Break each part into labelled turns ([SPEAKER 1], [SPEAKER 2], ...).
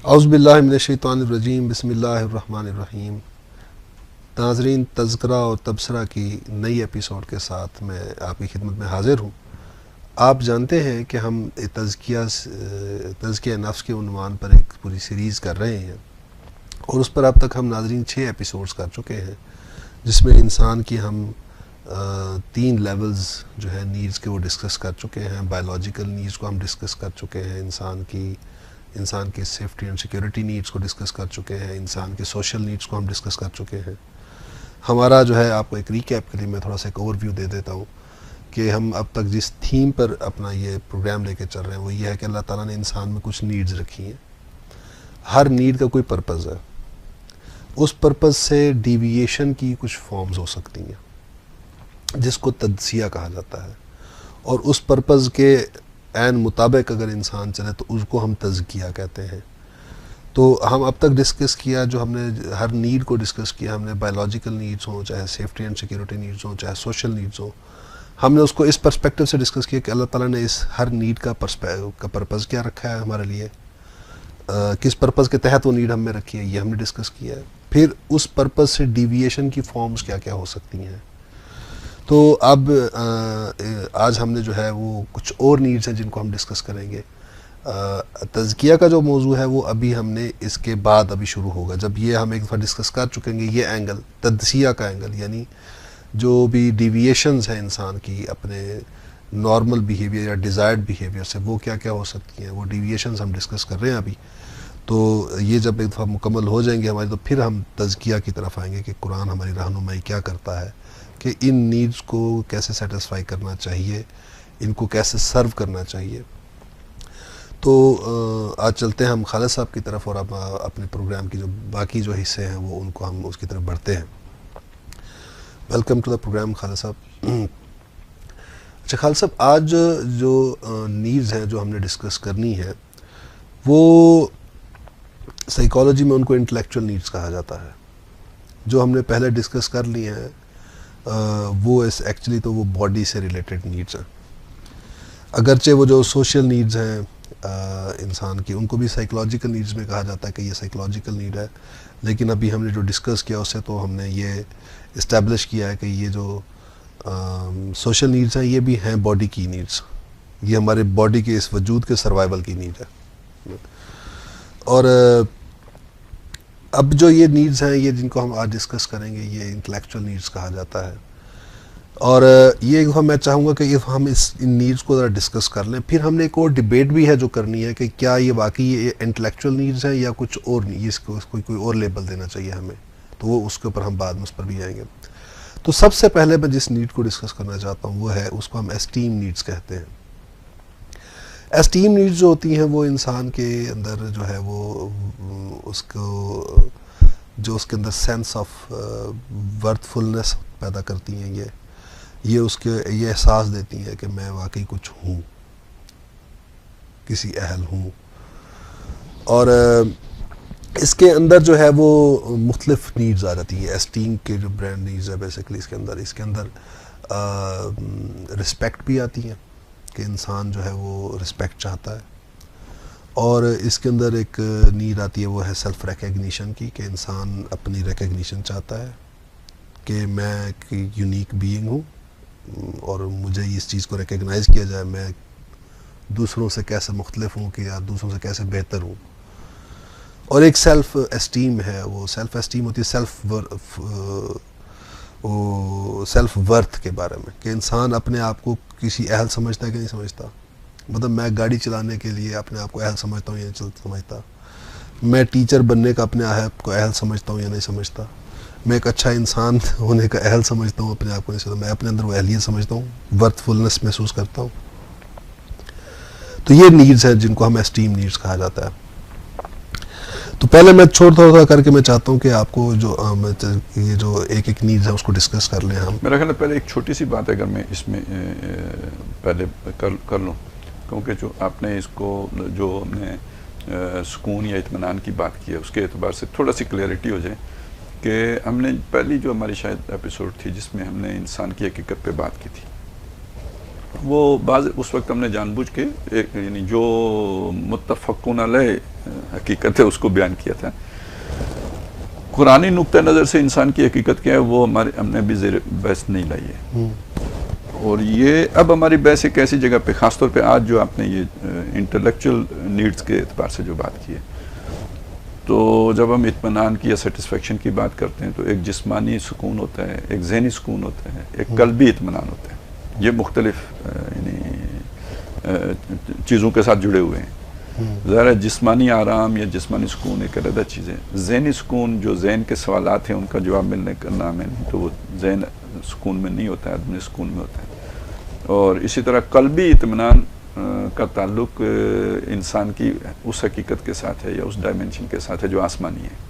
[SPEAKER 1] औज़ुबिल्लाहि मिनश्शैतानिर्रजीम बिस्मिल्लाहिर्रहमानिर्रहीम। नाज़रीन, तज़किरा और तबसरा की नई एपिसोड के साथ मैं आपकी खिदमत में हाज़िर हूँ। आप जानते हैं कि हम तज़किया नफ्स के उन्वान पर एक पूरी सीरीज़ कर रहे हैं और उस पर अब तक हम नाज़रीन 6 एपिसोड्स कर चुके हैं, जिसमें इंसान की हम 3 लेवल्स जो है नीड्स के वो डिस्कस कर चुके हैं। बायोलॉजिकल नीड्स को हम डिस्कस कर चुके हैं, इंसान की सेफ्टी एंड सिक्योरिटी नीड्स को डिस्कस कर चुके हैं, इंसान के सोशल नीड्स को हम डिस्कस कर चुके हैं। हमारा जो है, आपको एक रीकैप के लिए मैं थोड़ा सा एक ओवरव्यू दे देता हूँ कि हम अब तक जिस थीम पर अपना ये प्रोग्राम लेके चल रहे हैं वो ये है कि अल्लाह ताला ने इंसान में कुछ नीड्स रखी हैं। हर नीड का कोई पर्पज़ है। उस पर्पज़ से डिविएशन की कुछ फॉर्म्स हो सकती हैं जिसको तदसिया कहा जाता है, और उस पर्पज़ के ऐन मुताबिक अगर इंसान चले तो उसको हम तज़किया कहते हैं। तो हम अब तक डिस्कस किया, जो हमने हर नीड को डिस्कस किया, हमने बायोलॉजिकल नीड्स हो, चाहे सेफ्टी एंड सिक्योरिटी नीड्स हो, चाहे सोशल नीड्स हो, हमने उसको इस पर्सपेक्टिव से डिस्कस किया कि अल्लाह ताला ने इस हर नीड का पर्पज़ क्या रखा है हमारे लिए, किस पर्पज़ के तहत वो नीड हमें रखी है, ये हमने डिस्कस किया है। फिर उस पर्पज़ से डिविएशन की फॉर्म्स क्या क्या हो सकती हैं। तो अब आज हमने जो है वो कुछ और नीड्स हैं जिनको हम डिस्कस करेंगे। तज़किया का जो मौजू है वो अभी हमने इसके बाद अभी शुरू होगा, जब ये हम एक दफ़ा डिस्कस कर चुकेंगे ये एंगल, तदसिया का एंगल, यानी जो भी डिविएशंस हैं इंसान की अपने नॉर्मल बिहेवियर या डिज़ायर्ड बिहेवियर से, वो क्या क्या हो सकती हैं, वो डिविएशंस हम डिस्कस कर रहे हैं अभी। तो ये जब एक दफ़ा मुकम्मल हो जाएंगे हमारी, तो फिर हम तज़किया की तरफ आएंगे कि कुरान हमारी रहनुमाई क्या करता है कि इन नीड्स को कैसे सेटिस्फाई करना चाहिए, इनको कैसे सर्व करना चाहिए। तो आज चलते हैं हम खालिद साहब की तरफ, और अब अपने प्रोग्राम की जो बाकी जो हिस्से हैं वो उनको हम उसकी तरफ बढ़ते हैं। Welcome to the program Khalid sahab. अच्छा खालिद साहब, आज जो नीड्स हैं जो हमने डिस्कस करनी है वो साइकोलॉजी में उनको इंटेलेक्चुअल नीड्स कहा जाता है। जो हमने पहले डिस्कस कर लिए हैं वो एक्चुअली तो वो बॉडी से रिलेटेड नीड्स हैं। अगरचे वो जो सोशल नीड्स हैं इंसान की, उनको भी साइकोलॉजिकल नीड्स में कहा जाता है कि ये साइकोलॉजिकल नीड है, लेकिन अभी हमने जो डिस्कस किया उससे तो हमने ये इस्टेब्लिश किया है कि ये जो सोशल नीड्स हैं ये भी हैं बॉडी की नीड्स, ये हमारे बॉडी के इस वजूद के सर्वाइवल की नीड है। और अब जो ये नीड्स हैं, ये जिनको हम आज डिस्कस करेंगे, ये इंटेलेक्चुअल नीड्स कहा जाता है। और ये मैं चाहूँगा कि हम इन नीड्स को ज़रा डिस्कस कर लें। फिर हमने एक और डिबेट भी है जो करनी है कि क्या ये वाकई ये इंटेलेक्चुअल नीड्स हैं या कुछ और नहीं, इसको कोई और लेबल देना चाहिए हमें, तो वो उसके ऊपर हम बाद में उस पर भी आएंगे। तो सबसे पहले मैं जिस नीड को डिस्कस करना चाहता हूँ वो है, उसको हम एस्टीम नीड्स कहते हैं। एस्टीम नीड्स जो होती हैं वो इंसान के अंदर जो है वो उसको जो उसके अंदर सेंस ऑफ वर्थफुलनेस पैदा करती हैं। ये उसके ये एहसास देती हैं कि मैं वाकई कुछ हूँ, किसी अहल हूँ। और इसके अंदर जो है वो मुख्तलिफ नीड्स आ जाती हैं। एस्टीम के जो ब्रांड नीड्स है बेसिकली इसके अंदर रिस्पेक्ट भी आती हैं कि इंसान जो है वो रिस्पेक्ट चाहता है, और इसके अंदर एक नीड आती है वो है सेल्फ रिकग्निशन की, कि इंसान अपनी रिकग्निशन चाहता है कि मैं एक यूनिक बीइंग हूँ और मुझे इस चीज़ को रिकग्नाइज़ किया जाए, मैं दूसरों से कैसे मुख्तलिफ हूँ कि या दूसरों से कैसे बेहतर हूँ। और एक सेल्फ एस्टीम है, वो सेल्फ एस्टीम होती है सेल्फ वर्थ के बारे में, कि इंसान अपने आप को किसी अहल समझता है कि नहीं समझता। मतलब मैं गाड़ी चलाने के लिए अपने आप को अहल समझता हूँ या नहीं समझता, मैं टीचर बनने का अपने आप को अहल समझता हूँ या नहीं समझता, मैं एक अच्छा इंसान होने का अहल समझता हूँ अपने आप को नहीं समझता, मैं अपने अंदर वो अहलियत समझता हूँ, वर्थफुलनेस महसूस करता हूँ। तो ये नीड्स हैं जिनको हम एस्टीम नीड्स कहा जाता है। तो पहले मैं थोड़ा करके मैं चाहता हूँ कि आपको जो ये जो एक नीड्स है उसको डिस्कस कर लें हम।
[SPEAKER 2] मेरा ख्याल है पहले एक छोटी सी बात है अगर मैं इसमें पहले कर लूँ, क्योंकि जो आपने इसको जो हमने सुकून या इत्मीनान की बात की है उसके एतबार से थोड़ा सी क्लियरिटी हो जाए कि हमने पहली जो हमारी शायद एपिसोड थी जिसमें हमने इंसान की हकीकत पे बात की थी, वो बाज़ उस वक्त हमने जानबूझ के यानी जो मुत्तफ़क़ुन अलैह हकीकत है उसको बयान किया था। कुरानी नुक्ता नज़र से इंसान की हकीकत क्या है वो हमने अभी ज़ेर बहस नहीं लाई है। और ये अब हमारी बहस एक ऐसी जगह पे, ख़ासतौर पे आज जो आपने ये इंटेलेक्चुअल नीड्स के एतबार से जो बात की है, तो जब हम इत्मीनान की या सेटिस्फेक्शन की बात करते हैं तो एक जिस्मानी सुकून होता है, एक ज़हनी सुकून होता है, एक कल्बी इत्मीनान होता है। ये मुख्तलिफ चीज़ों के साथ जुड़े हुए हैं। ज़रा जिस्मानी आराम या जिस्मानी सुकून एक अलग चीज़ है। ज़हनी सुकून जो ज़हन के सवालात हैं उनका जवाब मिलने का नाम है नहीं, तो वो ज़हन सुकून में नहीं होता है, आदमी सुकून में होता है। और इसी तरह कल्बी इत्मीनान का ताल्लुक इंसान की उस हकीकत के साथ है या उस डायमेंशन के साथ है जो आसमानी है।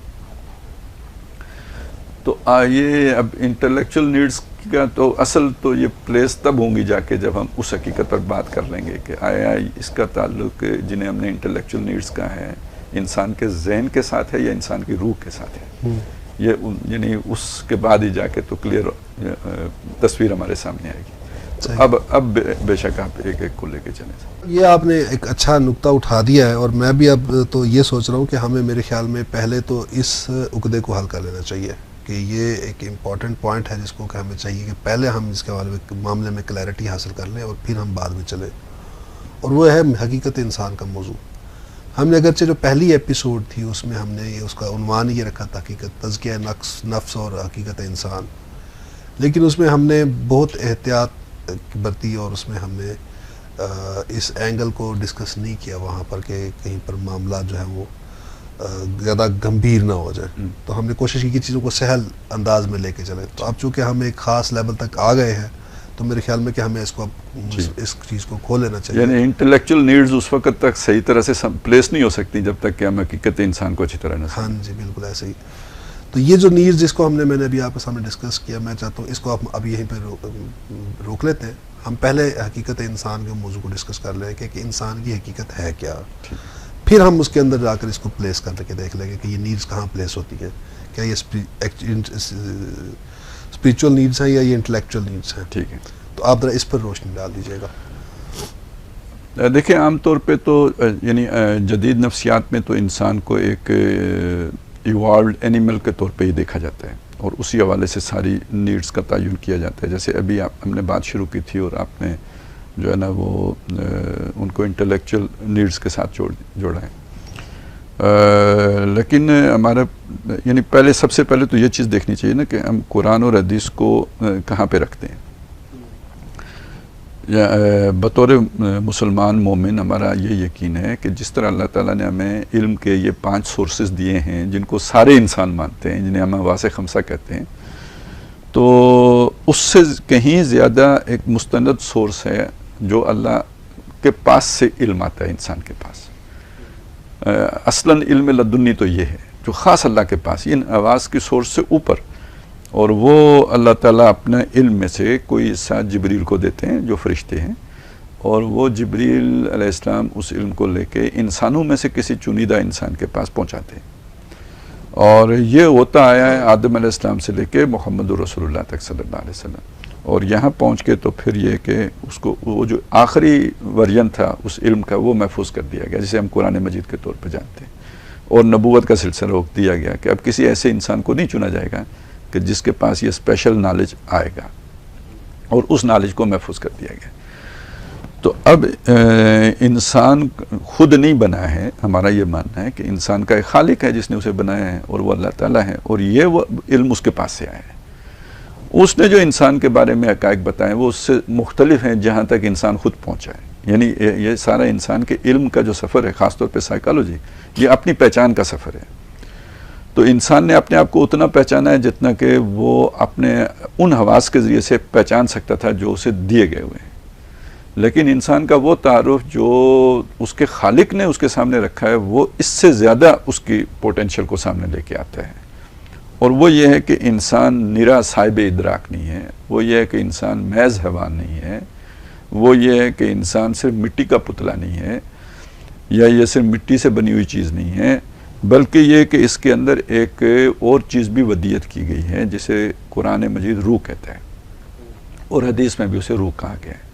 [SPEAKER 2] तो ये अब इंटेलेक्चुअल नीड्स का तो असल तो ये प्लेस तब होंगी जाके जब हम उस हकीकत पर बात कर लेंगे कि आया इसका ताल्लुक जिन्हें हमने इंटेलेक्चुअल नीड्स का है इंसान के जहन के साथ है या इंसान की रूह के साथ है। ये यानी उसके बाद ही जाके तो क्लियर तस्वीर हमारे सामने आएगी। तो अब बेशक आप एक एक को लेके चले।
[SPEAKER 1] ये आपने एक अच्छा नुक्ता उठा दिया है और मैं भी अब तो ये सोच रहा हूँ कि हमें मेरे ख्याल में पहले तो इस उकदे को हल कर लेना चाहिए कि ये एक इम्पॉर्टेंट पॉइंट है जिसको कि हमें चाहिए कि पहले हम इसके मामले में क्लैरिटी हासिल कर लें और फिर हम बाद में चलें, और वो है हकीकत इंसान का मौजू। हमने अगरचे जो पहली एपिसोड थी उसमें हमने ये उसका उन्वान ये रखा था हकीकत तज़किया नफ्स और हकीकत इंसान, लेकिन उसमें हमने बहुत एहतियात बरती और उसमें हमने इस एंगल को डिस्कस नहीं किया वहाँ पर कि कहीं पर मामला जो है वो ज़्यादा गंभीर ना हो जाए। तो हमने कोशिश की कि चीज़ों को सहल अंदाज में लेके चले। तो अब चूँकि हम एक ख़ास लेवल तक आ गए हैं तो मेरे ख्याल में कि हमें इसको अब इस चीज़ को खो लेना चाहिए।
[SPEAKER 2] यानी इंटेलेक्चुअल नीड्स उस वक्त तक सही तरह से प्लेस नहीं हो सकती जब तक कि हम हकीकत इंसान को अच्छी तरह न।
[SPEAKER 1] हाँ जी, बिल्कुल ऐसे ही। तो ये जो नीड्स जिसको मैंने अभी आपके सामने डिस्कस किया, मैं चाहता हूँ इसको आप अभी यहीं पर रोक लेते हैं। हम पहले हकीकत इंसान के मौजू को डिस्कस कर लें कि इंसान की हकीकत है क्या, फिर हम उसके अंदर जाकर इसको प्लेस करके देख लेंगे कि ये नीड्स कहाँ प्लेस होती हैं, क्या ये स्पिरिचुअल नीड्स हैं या ये इंटेलेक्चुअल नीड्स हैं।
[SPEAKER 2] ठीक है,
[SPEAKER 1] तो आप ज़रा इस पर रोशनी डाल दीजिएगा।
[SPEAKER 2] देखिए, आमतौर पे तो यानी जदीद नफ्सियात में तो इंसान को एक इवॉल्व्ड एनिमल के तौर पे ही देखा जाता है और उसी हवाले से सारी नीड्स का तयन किया जाता है। जैसे अभी हमने बात शुरू की थी और आपने जो है ना वो उनको इंटेलेक्चुअल नीड्स के साथ जोड़ा है। लेकिन हमारा यानी पहले सबसे पहले तो ये चीज़ देखनी चाहिए ना कि हम कुरान और हदीस को कहाँ पे रखते हैं। या बतौर मुसलमान मोमिन हमारा ये यकीन है कि जिस तरह अल्लाह ताला ने हमें इल्म के ये 5 सोर्सेज दिए हैं जिनको सारे इंसान मानते हैं, जिन्हें हम वासे खमसा कहते हैं, तो उससे कहीं ज़्यादा एक मुस्तनद सोर्स है जो अल्लाह के पास से इल्म आता है इंसान के पास। असलन इल्म लदुन्नी तो ये है जो ख़ास अल्लाह के पास, इन आवाज़ की सोर्स से ऊपर, और वो अल्लाह ताला अपने इल्म में से कोई साथ जिब्रील को देते हैं जो फरिश्ते हैं, और वो जिब्रील अलैहिस्सलाम उस इल्म को लेके इंसानों में से किसी चुनिंदा इंसान के पास पहुंचाते हैं। और ये होता आया है आदम अलैहिस्सलाम से लेके मोहम्मद रसूलुल्लाह तक सल्लल्लाहु अलैहि वसल्लम, और यहाँ पहुँच के तो फिर ये कि उसको वो जो आखिरी वर्जन था उस इल्म का वो महफूज कर दिया गया, जिसे हम कुरान मजीद के तौर पर जानते हैं, और नबूवत का सिलसिला रोक दिया गया कि अब किसी ऐसे इंसान को नहीं चुना जाएगा कि जिसके पास ये स्पेशल नॉलेज आएगा, और उस नॉलेज को महफूज कर दिया गया। तो अब इंसान खुद नहीं बना है, हमारा ये मानना है कि इंसान का एक खालिक है जिसने उसे बनाया है और वो अल्लाह ताला है, और ये वो इल्म उसके पास से आया है। उसने जो इंसान के बारे में हक़ाइक़ बताए वो उससे मुख्तलिफ हैं जहाँ तक इंसान खुद पहुँचा है। यानी ये सारा इंसान के इल्म का जो सफ़र है, ख़ासतौर पर साइकोलॉजी, ये अपनी पहचान का सफ़र है। तो इंसान ने अपने आप को उतना पहचाना है जितना कि वो अपने उन हवास के ज़रिए से पहचान सकता था जो उसे दिए गए हुए हैं। लेकिन इंसान का वो तारुफ जो उसके खालिक ने उसके सामने रखा है वो इससे ज़्यादा उसकी पोटेंशियल को सामने लेके आता है, और वो ये है कि इंसान निरा साहिब इदराक नहीं है, वो ये है कि इंसान महज हैवान नहीं है, वो ये है कि इंसान सिर्फ मिट्टी का पुतला नहीं है, या ये सिर्फ मिट्टी से बनी हुई चीज़ नहीं है, बल्कि ये कि इसके अंदर एक और चीज़ भी वदियत की गई है जिसे कुरान मजीद रूह कहता है, और हदीस में भी उसे रूह कहा गया है।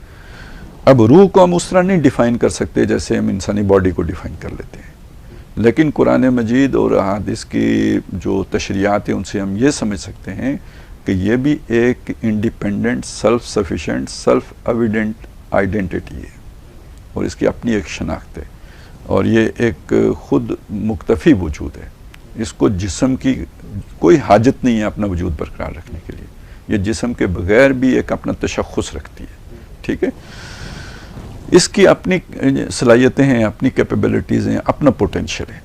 [SPEAKER 2] अब रूह को हम उस तरह नहीं डिफ़ाइन कर सकते जैसे हम इंसानी बॉडी को डिफ़ाइन कर लेते हैं, लेकिन कुरान मजीद और हदीस की जो तशरीयात हैं उनसे हम ये समझ सकते हैं कि ये भी एक independent, self sufficient, self evident identity है और इसकी अपनी एक शनाख्त है और ये एक ख़ुद मुक्तफ़ी वजूद है। इसको जिस्म की कोई हाजत नहीं है अपना वजूद बरकरार रखने के लिए। ये जिस्म के बगैर भी एक अपना तशख़्ख़ुस रखती है, ठीक है। इसकी अपनी सलाहियतें हैं, अपनी कैपेबिलिटीज़ हैं, अपना पोटेंशियल है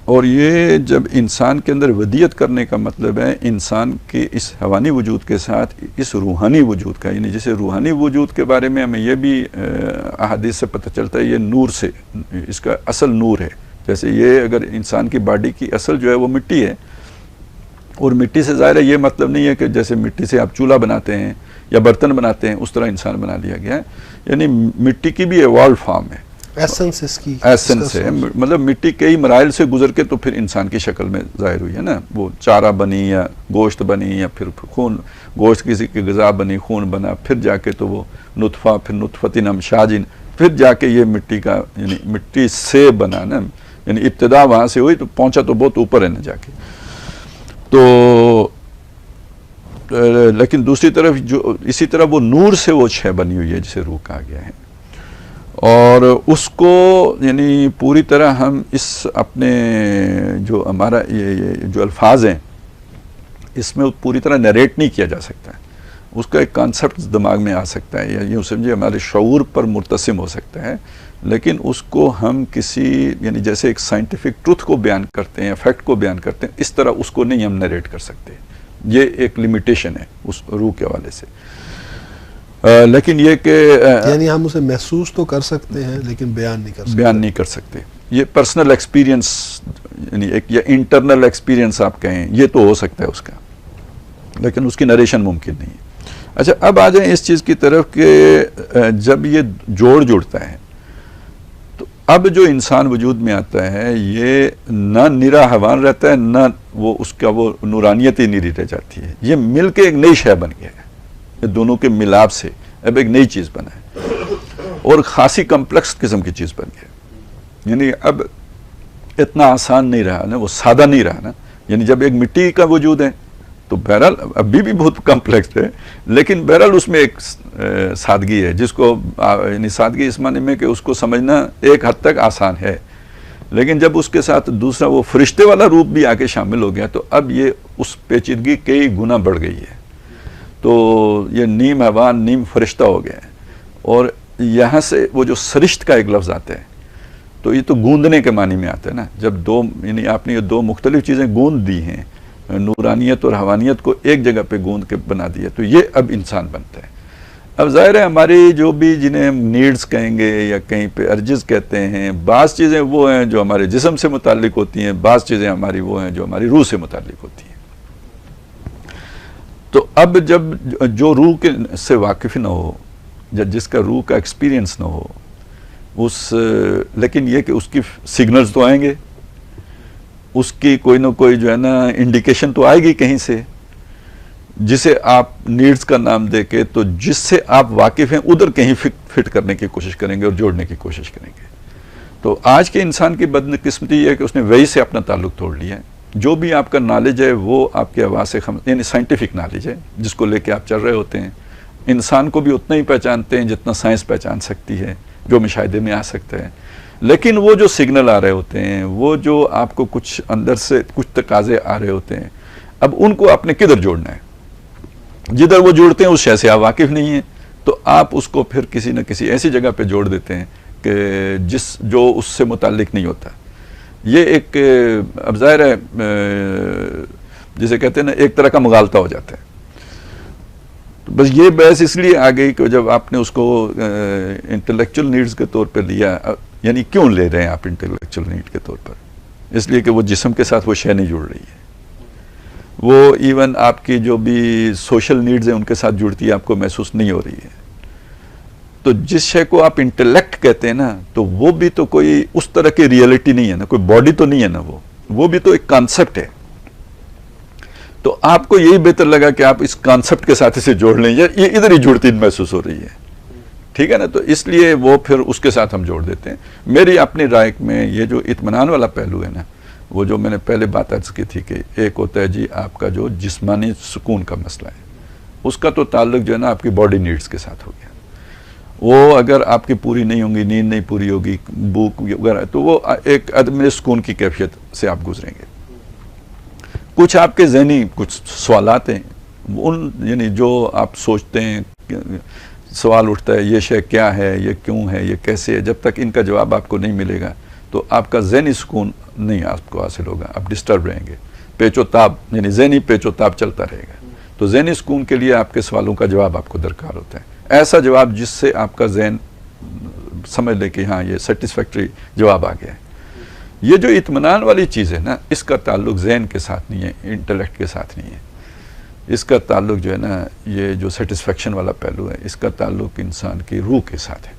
[SPEAKER 2] और ये जब इंसान के अंदर वदियत करने का मतलब है इंसान के इस हवानी वजूद के साथ इस रूहानी वजूद का, यानी जैसे रूहानी वजूद के बारे में हमें यह भी अहादीस से पता चलता है, ये नूर से, इसका असल नूर है। जैसे ये अगर इंसान की बॉडी की असल जो है वो मिट्टी है और मिट्टी से ज़ाहिर है ये मतलब नहीं है कि जैसे मिट्टी से आप चूल्हा बनाते हैं या बर्तन बनाते हैं उस तरह इंसान बना लिया गया है, यानी मिट्टी की भी एवॉल्व फॉर्म है,
[SPEAKER 1] एसेंस इसकी,
[SPEAKER 2] एसेंस है, मतलब मिट्टी कई मराइल से गुजर के तो फिर इंसान की शक्ल में ज़ाहिर हुई है ना। वो चारा बनी या गोश्त बनी या फिर खून, गोश्त किसी की ग़िज़ा बनी, खून बना, फिर जाके तो वो नुतफ़ा, फिर नुतफ़तिन अमशाजिन, फिर जाके ये मिट्टी का, यानी मिट्टी से बना ना, यानी इब्तिदा वहाँ से हुई तो पहुँचा तो बहुत ऊपर है ना जाके। तो लेकिन दूसरी तरफ जो इसी तरह वो नूर से वो शय बनी हुई है जिसे रूह कहा गया है और उसको यानी पूरी तरह हम इस अपने जो हमारा ये जो अल्फाज हैं इसमें पूरी तरह नरेट नहीं किया जा सकता है। उसका एक कॉन्सेप्ट दिमाग में आ सकता है या यूँ समझिए हमारे शऊर पर मुर्तसिम हो सकता है, लेकिन उसको हम किसी यानी जैसे एक साइंटिफिक ट्रुथ को बयान करते हैं, फैक्ट को बयान करते हैं, इस तरह उसको नहीं हम नरेट कर सकते। ये एक लिमिटेशन है उस रूह के हवाले से। लेकिन ये कि
[SPEAKER 1] यानी हम उसे महसूस तो कर सकते हैं लेकिन बयान नहीं कर सकते।
[SPEAKER 2] ये पर्सनल एक्सपीरियंस यानी एक या इंटरनल एक्सपीरियंस आप कहें, ये तो हो सकता है उसका, लेकिन उसकी नरेशन मुमकिन नहीं है। अच्छा, अब आ जाए इस चीज़ की तरफ कि जब ये जोड़ जुड़ता है तो अब जो इंसान वजूद में आता है ये ना निरा हवान रहता है, ना वो उसका वो नूरानियत ही निरी रह जाती है। ये मिल के एक नई शय बन गया है, ये दोनों के मिलाप से अब एक नई चीज़ बना है और खासी कम्प्लेक्स किस्म की चीज़ बन गई। यानी अब इतना आसान नहीं रहा ना, वो सादा नहीं रहा ना। यानी जब एक मिट्टी का वजूद है तो बहरहाल अभी भी बहुत कम्प्लेक्स है, लेकिन बहरहाल उसमें एक सादगी है जिसको यानी सादगी इस माने में कि उसको समझना एक हद तक आसान है, लेकिन जब उसके साथ दूसरा वो फरिश्ते वाला रूप भी आके शामिल हो गया तो अब ये उस पेचीदगी कई गुना बढ़ गई है। तो ये नीम हैवान नीम फरिश्ता हो गया है और यहाँ से वो जो सरिश्त का एक लफ्ज़ आता है तो ये तो गूंदने के मानी में आता है ना। जब दो यानी आपने ये दो मुख्तलिफ चीज़ें गूंद दी हैं, नूरानियत और हवानियत को एक जगह पे गूंद के बना दिया, तो ये अब इंसान बनता है। अब ज़ाहिर है हमारी जो भी जिन्हें हम नीड्स कहेंगे या कहीं पे अर्जिज़ कहते हैं, बाज़ चीज़ें वो हैं जो हमारे जिस्म से मुताल्लिक होती हैं, बाज़ चीज़ें हमारी वो हैं जो हमारी रूह से मुताल्लिक होती हैं। तो अब जब जो रूह के से वाकिफ़ ना हो, जब जिसका रूह का एक्सपीरियंस ना हो, लेकिन ये कि उसकी सिग्नल्स तो आएंगे, उसकी कोई ना कोई जो है ना इंडिकेशन तो आएगी कहीं से, जिसे आप नीड्स का नाम देके तो जिससे आप वाकिफ़ हैं उधर कहीं फिट करने की कोशिश करेंगे और जोड़ने की कोशिश करेंगे। तो आज के इंसान की बदकिस्मती ये है कि उसने वही से अपना ताल्लुक तोड़ लिया है। जो भी आपका नॉलेज है वो आपके आवाज़ से यानी साइंटिफिक नॉलेज है जिसको लेके आप चल रहे होते हैं। इंसान को भी उतना ही पहचानते हैं जितना साइंस पहचान सकती है, जो मुशाहिदे में आ सकता है, लेकिन वो जो सिग्नल आ रहे होते हैं, वो जो आपको कुछ अंदर से कुछ तकाजे आ रहे होते हैं, अब उनको आपने किधर जोड़ना है। जिधर वो जोड़ते हैं उस शय से आप वाकिफ़ नहीं हैं तो आप उसको फिर किसी न किसी ऐसी जगह पे जोड़ देते हैं कि जो उससे मुताल्लिक नहीं होता। ये एक अब ज़ाहिर है जिसे कहते हैं ना एक तरह का मुगालता हो जाता है। तो बस ये बहस इसलिए आ गई कि जब आपने उसको इंटेलेक्चुअल नीड्स के तौर पर लिया, यानी क्यों ले रहे हैं आप इंटेलेक्चुअल नीड के तौर पर, इसलिए कि वो जिस्म के साथ वो शय नहीं जुड़ रही है, वो इवन आपकी जो भी सोशल नीड्स हैं उनके साथ जुड़ती है, आपको महसूस नहीं हो रही है। तो जिस शय को आप इंटेलेक्ट कहते हैं ना, तो वो भी तो कोई उस तरह की रियलिटी नहीं है ना, कोई बॉडी तो नहीं है ना, वो भी तो एक कॉन्सेप्ट है। तो आपको यही बेहतर लगा कि आप इस कॉन्सेप्ट के साथ इसे जोड़ लें, ये इधर ही जुड़ती महसूस हो रही है। ठीक है ना। तो इसलिए वो फिर उसके साथ हम जोड़ देते हैं। मेरी अपनी राय में ये जो इत्मीनान वाला पहलू है ना, वो जो मैंने पहले बात अर्ज की थी कि एक होता है जी आपका जो जिस्मानी सुकून का मसला है, उसका तो ताल्लुक जो है ना आपकी बॉडी नीड्स के साथ हो गया। वो अगर आपकी पूरी नहीं होंगी, नींद नहीं पूरी होगी, भूख वगैरह, तो वो एक अदम सुकून की कैफियत से आप गुजरेंगे। कुछ आपके ज़हनी कुछ सवालात हैं, उन यानी जो आप सोचते हैं, सवाल उठता है ये शय क्या है, ये क्यों है, ये कैसे है, जब तक इनका जवाब आपको नहीं मिलेगा तो आपका ज़हनी सुकून नहीं आपको हासिल होगा, आप डिस्टर्ब रहेंगे, पेचोताब यानी ज़हनी पेचोताब चलता रहेगा। तो ज़हनी सुकून के लिए आपके सवालों का जवाब आपको दरकार होता है, ऐसा जवाब जिससे आपका ज़हन समझ ले कि हाँ ये सेटिस्फैक्ट्री जवाब आ गया है। ये जो इत्मीनान वाली चीज़ है ना, इसका ताल्लुक ज़हन के साथ नहीं है, इंटेलेक्ट के साथ नहीं है। इसका ताल्लुक जो है ना, ये जो सेटिस्फैक्शन वाला पहलू है, इसका ताल्लुक इंसान की रूह के साथ है।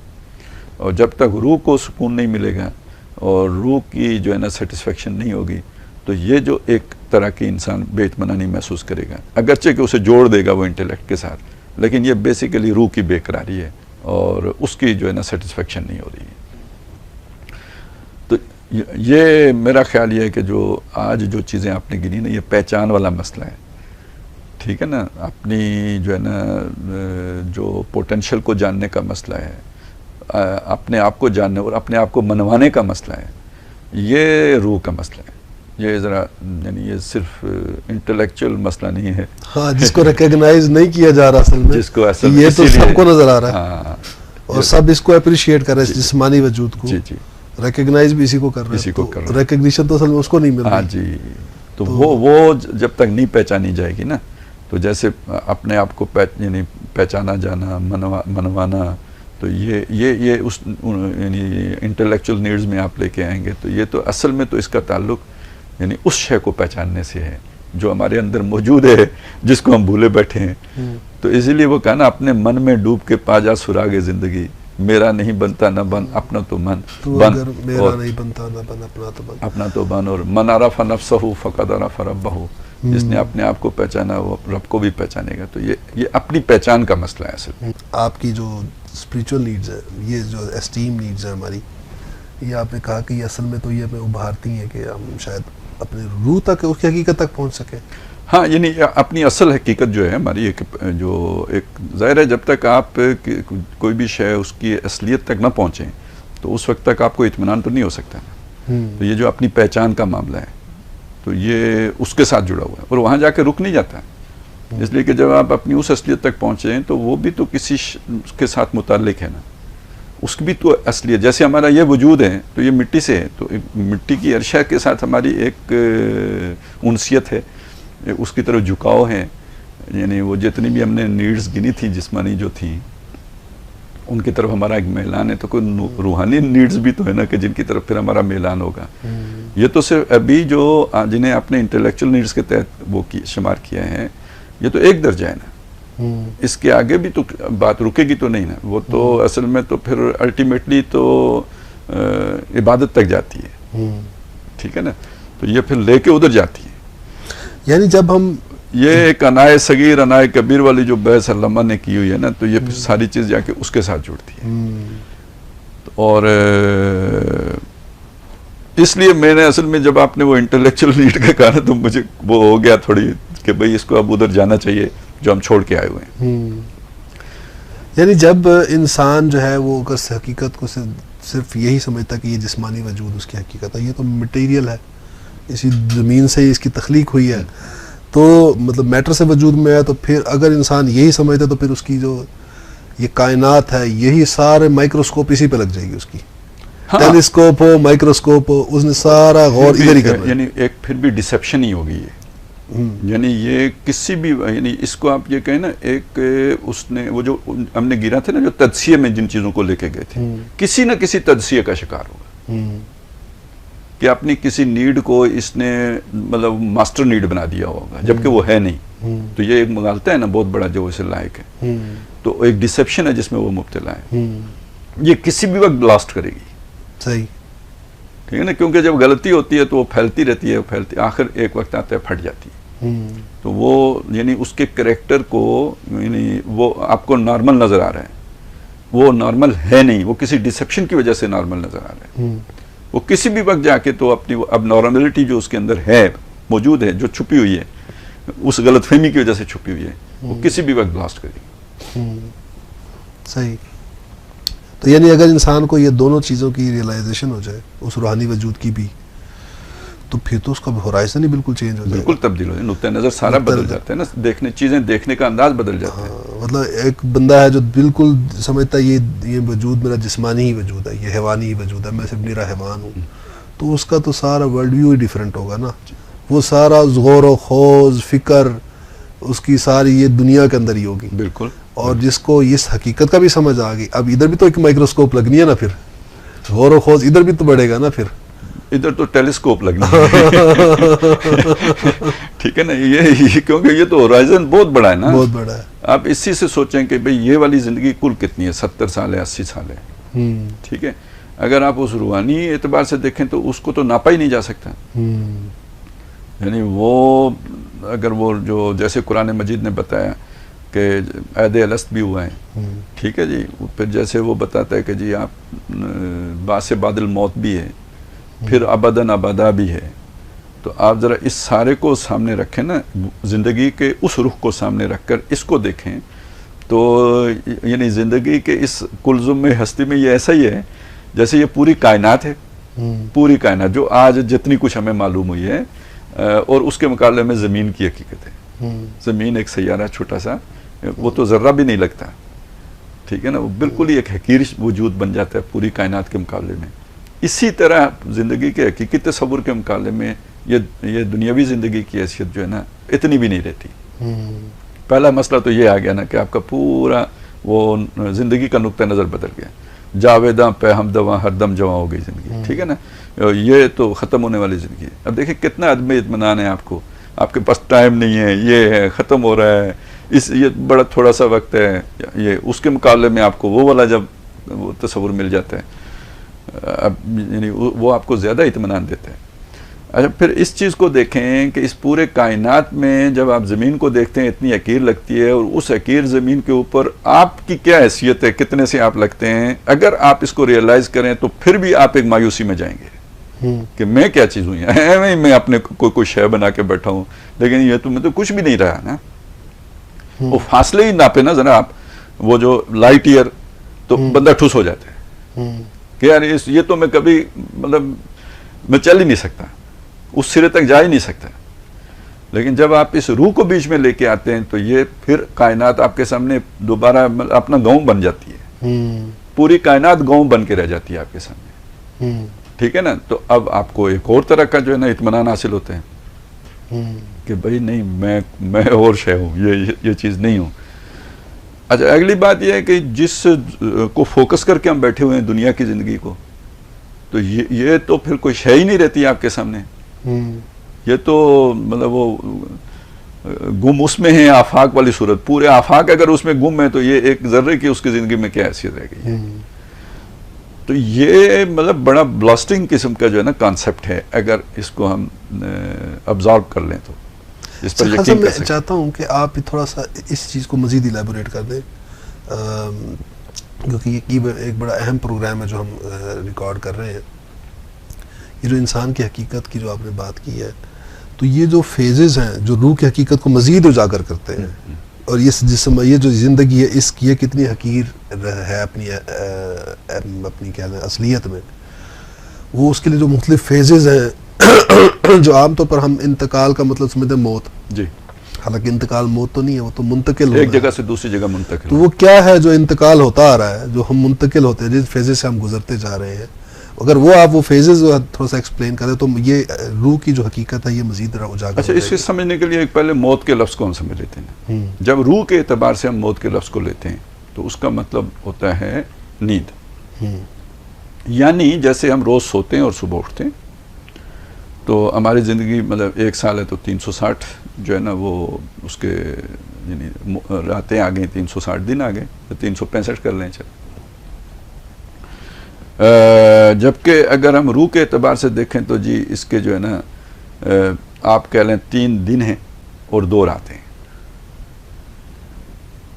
[SPEAKER 2] और जब तक रूह को सुकून नहीं मिलेगा और रूह की जो है ना सेटिस्फैक्शन नहीं होगी, तो ये जो एक तरह की इंसान बेइत्मीनानी महसूस करेगा, अगरचे कि उसे जोड़ देगा वो इंटेलेक्ट के साथ, लेकिन ये बेसिकली रूह की बेकरारी है और उसकी जो है ना सेटिस्फैक्शन नहीं हो रही है। तो ये मेरा ख्याल ये है कि जो आज जो चीज़ें आपने गिनी ना, ये पहचान वाला मसला है, ठीक है ना। अपनी जो है ना जो पोटेंशियल को जानने का मसला है, अपने आप को जानने और अपने आप को मनवाने का मसला है, ये रूह का मसला है। ये ज़रा यानी ये सिर्फ इंटेलेक्चुअल मसला नहीं है,
[SPEAKER 1] हाँ, जिसको रिकॉग्नाइज नहीं किया जा रहा असल में,
[SPEAKER 2] जिसको असल
[SPEAKER 1] ये तो सबको नजर आ रहा है।
[SPEAKER 2] हाँ,
[SPEAKER 1] और सब इसको अप्रिशिएट कर रहे हैं, जिस्मानी वजूद को।
[SPEAKER 2] जी जी,
[SPEAKER 1] रिकॉग्नाइज भी इसी को कर रहे हैं, तो रिकॉग्निशन तो असल में उसको नहीं मिल रहा।
[SPEAKER 2] हाँ जी, तो वो जब तक नहीं पहचानी जाएगी ना, तो जैसे अपने आप को यानी पहचाना जाना, मनवाना, तो ये उस यानी इंटेलेक्चुअल नीड्स में आप लेके आएंगे, तो ये तो असल में तो इसका ताल्लुक यानी उस शय को पहचानने से है जो हमारे अंदर मौजूद है, जिसको हम भूले बैठे हैं। तो इसीलिए वो कहा ना, अपने मन में डूब के पाजा सुरागे जिंदगी, मेरा नहीं बनता न बन अपना तो मन बन,
[SPEAKER 1] मेरा नहीं बनता न बन अपना तो बन,
[SPEAKER 2] अपना तो बन, और मन अरफ़ नफ्सहु फ़क़द अरफ़ रब्बहु, जिसने अपने आप को पहचाना वो रब को भी पहचानेगा। तो ये अपनी पहचान का मसला है असल में।
[SPEAKER 1] आपकी जो स्पिरिचुअल नीड्स है, ये जो एस्टीम नीड्स है हमारी, ये आपने कहा कि असल में तो ये हमें उभारती हैं कि हम शायद अपने रूह तक, उसकी हकीकत तक पहुंच सके।
[SPEAKER 2] हाँ, यानी अपनी असल हकीकत जो है हमारी, एक ज़ाहिर है, जब तक आप कोई भी शय उसकी असलियत तक ना पहुँचें तो उस वक्त तक आपको इत्मीनान तो नहीं हो सकता ना। तो ये जो अपनी पहचान का मामला है, तो ये उसके साथ जुड़ा हुआ है और वहाँ जाके रुक नहीं जाता। इसलिए कि जब आप अपनी उस असलियत तक पहुँचे तो वो भी तो किसी के साथ मुताल्लिक है ना, उसकी भी तो असलियत। जैसे हमारा ये वजूद है तो ये मिट्टी से है, तो मिट्टी की अर्शा के साथ हमारी एक उनसियत है, उसकी तरफ झुकाव है। यानी वो जितनी भी हमने नीड्स गिनी थी जिस्मानी जो थी, उनकी तरफ हमारा एक मेलान है। तो कोई रूहानी नीड्स भी तो है ना कि जिनकी तरफ फिर हमारा मेलान होगा। ये तो सिर्फ अभी जो जिन्हें आपने इंटेलेक्चुअल नीड्स के तहत वो शुमार किया है, ये तो एक दर्जा है ना, इसके आगे भी तो बात रुकेगी तो नहीं ना। वो तो असल में तो फिर अल्टीमेटली तो इबादत तक जाती है, ठीक है ना। तो ये फिर लेके उधर जाती है। यानी जब हम ये एक अनाए सगीर अनाए कबीर वाली जो बहस अल्लामा ने की हुई है ना, तो ये फिर सारी चीज़ जाके उसके साथ जुड़ती है। और इसलिए मैंने असल में जब आपने वो इंटेलेक्चुअल नीड का कहा तो मुझे वो हो गया थोड़ी कि भाई इसको अब उधर जाना चाहिए जो हम छोड़ के आए हुए हैं।
[SPEAKER 1] यानी जब इंसान जो है वो अगर हकीकत को सिर्फ यही समझता कि ये जिस्मानी वजूद उसकी हकीकत है, ये तो मटेरियल है, इसी ज़मीन से इसकी तख्लीक हुई है, तो मतलब मैटर से वजूद में है, तो फिर अगर इंसान यही समझता तो फिर उसकी जो ये कायनात है, यही सारे माइक्रोस्कोप इसी पे लग जाएगी उसकी। हाँ। टेलीस्कोप हो, माइक्रोस्कोप हो, उसने सारा गौर इधर ही करना। यानी एक फिर भी डिसेप्शन ही होगी ये। यानी ये किसी भी, यानी इसको आप ये कहें ना, एक उसने वो जो हमने गिरा थे ना, जो तदसिये में जिन चीज़ों को लेके गए थे, किसी न किसी तदसिये का शिकार होगा कि अपनी किसी नीड को इसने मतलब मास्टर नीड बना दिया होगा, जबकि वो है नहीं। तो ये एक मगालता है ना बहुत बड़ा जो इसे लायक है, तो एक डिसेप्शन है जिसमें वो मुब्तला है। ये किसी भी वक्त ब्लास्ट करेगी, सही, ठीक है ना, क्योंकि जब गलती होती है तो वो फैलती रहती है, फैलती, आखिर एक वक्त आता है फट जाती है। तो वो यानी उसके कैरेक्टर को, यानी वो आपको नॉर्मल नज़र आ रहा है,
[SPEAKER 2] वो नॉर्मल है नहीं, वो किसी डिसेप्शन की वजह से नॉर्मल नजर आ रहा है। वो किसी भी वक्त जाके तो अपनी अब नॉर्मलिटी जो उसके अंदर है, मौजूद है, जो छुपी हुई है, उस गलतफहमी की वजह से छुपी हुई है, वो किसी भी वक्त ब्लास्ट करेगी।
[SPEAKER 1] सही। तो यानी अगर इंसान को ये दोनों चीज़ों की रियलाइजेशन हो जाए, उस रूहानी वजूद की भी, तो फिर तो उसका होराइजन ही बिल्कुल चेंज हो जाए,
[SPEAKER 2] बिल्कुल तब्दील हो जाए, नुक्ता नज़र सारा बदल जाता है ना, देखने चीज़ें देखने का अंदाज बदल जाता है।
[SPEAKER 1] मतलब एक बंदा है जो बिल्कुल समझता है ये वजूद मेरा जिस्मानी ही वजूद है, ये हैवानी ही वजूद है, मैं सिर्फ मेरा हैवान हूँ, तो उसका तो सारा वर्ल्ड व्यू ही डिफरेंट होगा ना। वो सारा गौर व खौज फिक्र उसकी सारी ये दुनिया के अंदर ही होगी।
[SPEAKER 2] बिल्कुल।
[SPEAKER 1] और जिसको इस हकीकत का भी समझ आ गई, अब इधर भी तो एक माइक्रोस्कोप लगनी है ना, फिर गौर व खौज इधर भी तो बढ़ेगा ना, फिर
[SPEAKER 2] इधर तो टेलीस्कोप लगना है। ठीक है ना, ये क्योंकि ये तो होराइजन बहुत बड़ा है ना,
[SPEAKER 1] बहुत बड़ा है।
[SPEAKER 2] आप इसी से सोचें कि भाई ये वाली जिंदगी कुल कितनी है, 70 साल है, 80 साल है, ठीक है। अगर आप उस रूहानी एतबार से देखें तो उसको तो नापा ही नहीं जा सकता। यानी वो अगर वो जो जैसे कुरान मजीद ने बताया कि ऐद अलस्त भी हुआ है, ठीक है जी, फिर जैसे वो बताता है कि जी आप बासे बादल मौत भी है, फिर अबदन अबदा भी है। तो आप ज़रा इस सारे को सामने रखें ना, ज़िंदगी के उस रुख को सामने रखकर इसको देखें, तो यानी ज़िंदगी के इस कुलजुम में हस्ती में ये ऐसा ही है जैसे ये पूरी कायनात है। पूरी कायनात जो आज जितनी कुछ हमें मालूम हुई है, और उसके मुकाबले में ज़मीन की हकीकत है। ज़मीन एक सैयारा छोटा सा, वो तो ज़र्रा भी नहीं लगता, ठीक है ना, वो बिल्कुल ही एक हकीर वजूद बन जाता है पूरी कायनात के मुकाबले में। इसी तरह ज़िंदगी के हकीकी तस्वुर के मुकाबले में ये दुनियावी ज़िंदगी की हैसियत जो है ना, इतनी भी नहीं रहती। पहला मसला तो ये आ गया ना कि आपका पूरा वो ज़िंदगी का नुक्ता नज़र बदल गया। जावेदा पे हमदवा हरदम जवा हो गई ज़िंदगी, ठीक है ना, ये तो ख़त्म होने वाली ज़िंदगी है। अब देखिए कितना अदम इत्मीनान है आपको, आपके पास टाइम नहीं है, ये है ख़त्म हो रहा है, ये बड़ा थोड़ा सा वक्त है, ये उसके मुकाबले में आपको वो वाला जब वो तस्वुर मिल जाता है, अब यानी वो आपको ज़्यादा इत्मीनान देता है। अच्छा, फिर इस चीज़ को देखें कि इस पूरे कायनात में जब आप ज़मीन को देखते हैं इतनी हकीर लगती है, और उस हकीर ज़मीन के ऊपर आपकी क्या हैसियत है, कितने से आप लगते हैं। अगर आप इसको रियलाइज़ करें तो फिर भी आप एक मायूसी में जाएंगे कि मैं क्या चीज़ हूँ, मैं अपने कोई शय बना के बैठा हूँ, लेकिन ये तो मैं तो कुछ भी नहीं रहा ना। वो फासले ही नापे ना ज़रा आप, वो जो लाइट ईयर, तो बंदा ठुस हो जाता है कि यार ये तो मैं कभी, मतलब मैं चल ही नहीं सकता, उस सिरे तक जा ही नहीं सकता। लेकिन जब आप इस रूह को बीच में लेके आते हैं तो ये फिर कायनात आपके सामने दोबारा अपना गांव बन जाती है। पूरी कायनात गांव बन के रह जाती है आपके सामने, ठीक है ना। तो अब आपको एक और तरह का जो है ना इत्मीनान हासिल होते हैं कि भाई नहीं, मैं और शय हूँ, ये चीज़ नहीं हूँ। अच्छा, अगली बात यह है कि जिस को फोकस करके हम बैठे हुए हैं दुनिया की ज़िंदगी को, तो ये तो फिर कोई शय ही नहीं रहती आपके सामने। ये तो मतलब वो गुम उसमें है, आफाक वाली सूरत, पूरे आफाक अगर उसमें गुम है तो ये एक जर्रे की उसकी ज़िंदगी में क्या हैसियत रह गई है। तो ये मतलब बड़ा ब्लास्टिंग किस्म का जो है ना कॉन्सेप्ट है, अगर इसको हम ऑब्जर्व कर लें तो इस पर यकीन कर सकते हैं।
[SPEAKER 1] मैं चाहता हूँ कि आप थोड़ा सा इस चीज़ को मज़ीद इलेबोरेट कर दें, क्योंकि ये एक बड़ा अहम प्रोग्राम है जो हम रिकॉर्ड कर रहे हैं। ये जो इंसान की हकीकत की जो आपने बात की है, तो ये जो फेजेस हैं जो रूह की हकीकत को मज़ीद उजागर करते हैं, और ये जिसम ये जो ज़िंदगी है इसकी ये कितनी हकीर है अपनी क्या है असलियत में, वो उसके लिए जो मुख्तलिफ फेजेस हैं जो आमतौर पर हम इंतकाल का मतलब समझते हैं मौत
[SPEAKER 2] जी,
[SPEAKER 1] हालांकि इंतकाल मौत तो नहीं है, वो तो मुंतकिल
[SPEAKER 2] एक जगह से दूसरी जगह मुंतकिल।
[SPEAKER 1] तो वो क्या है जो इंतकाल होता आ रहा है, जो हम मुंतकिल होते हैं, जिस फेजेस से हम गुजरते जा रहे हैं, अगर वो आप वो फेजेस थोड़ा सा एक्सप्लेन करें तो ये रूह की जो हकीकत है ये मजीद उजागर।
[SPEAKER 2] अच्छा, इसे समझने के लिए एक पहले मौत के लफ्ज़ को हम समझ लेते हैं। जब रूह के एतबार से हम मौत के लफ्ज़ को लेते हैं तो उसका मतलब होता है नींद। यानी जैसे हम रोज़ सोते हैं और सुबह उठते हैं, तो हमारी ज़िंदगी मतलब 1 साल है तो 360 जो है ना वो उसके यानी रातें आ गई, 360 दिन आ गए, तो 365 कर लें चल। जबकि अगर हम रूह के एतबार से देखें तो जी इसके जो है ना आप कह लें 3 दिन हैं और 2 रातें हैं।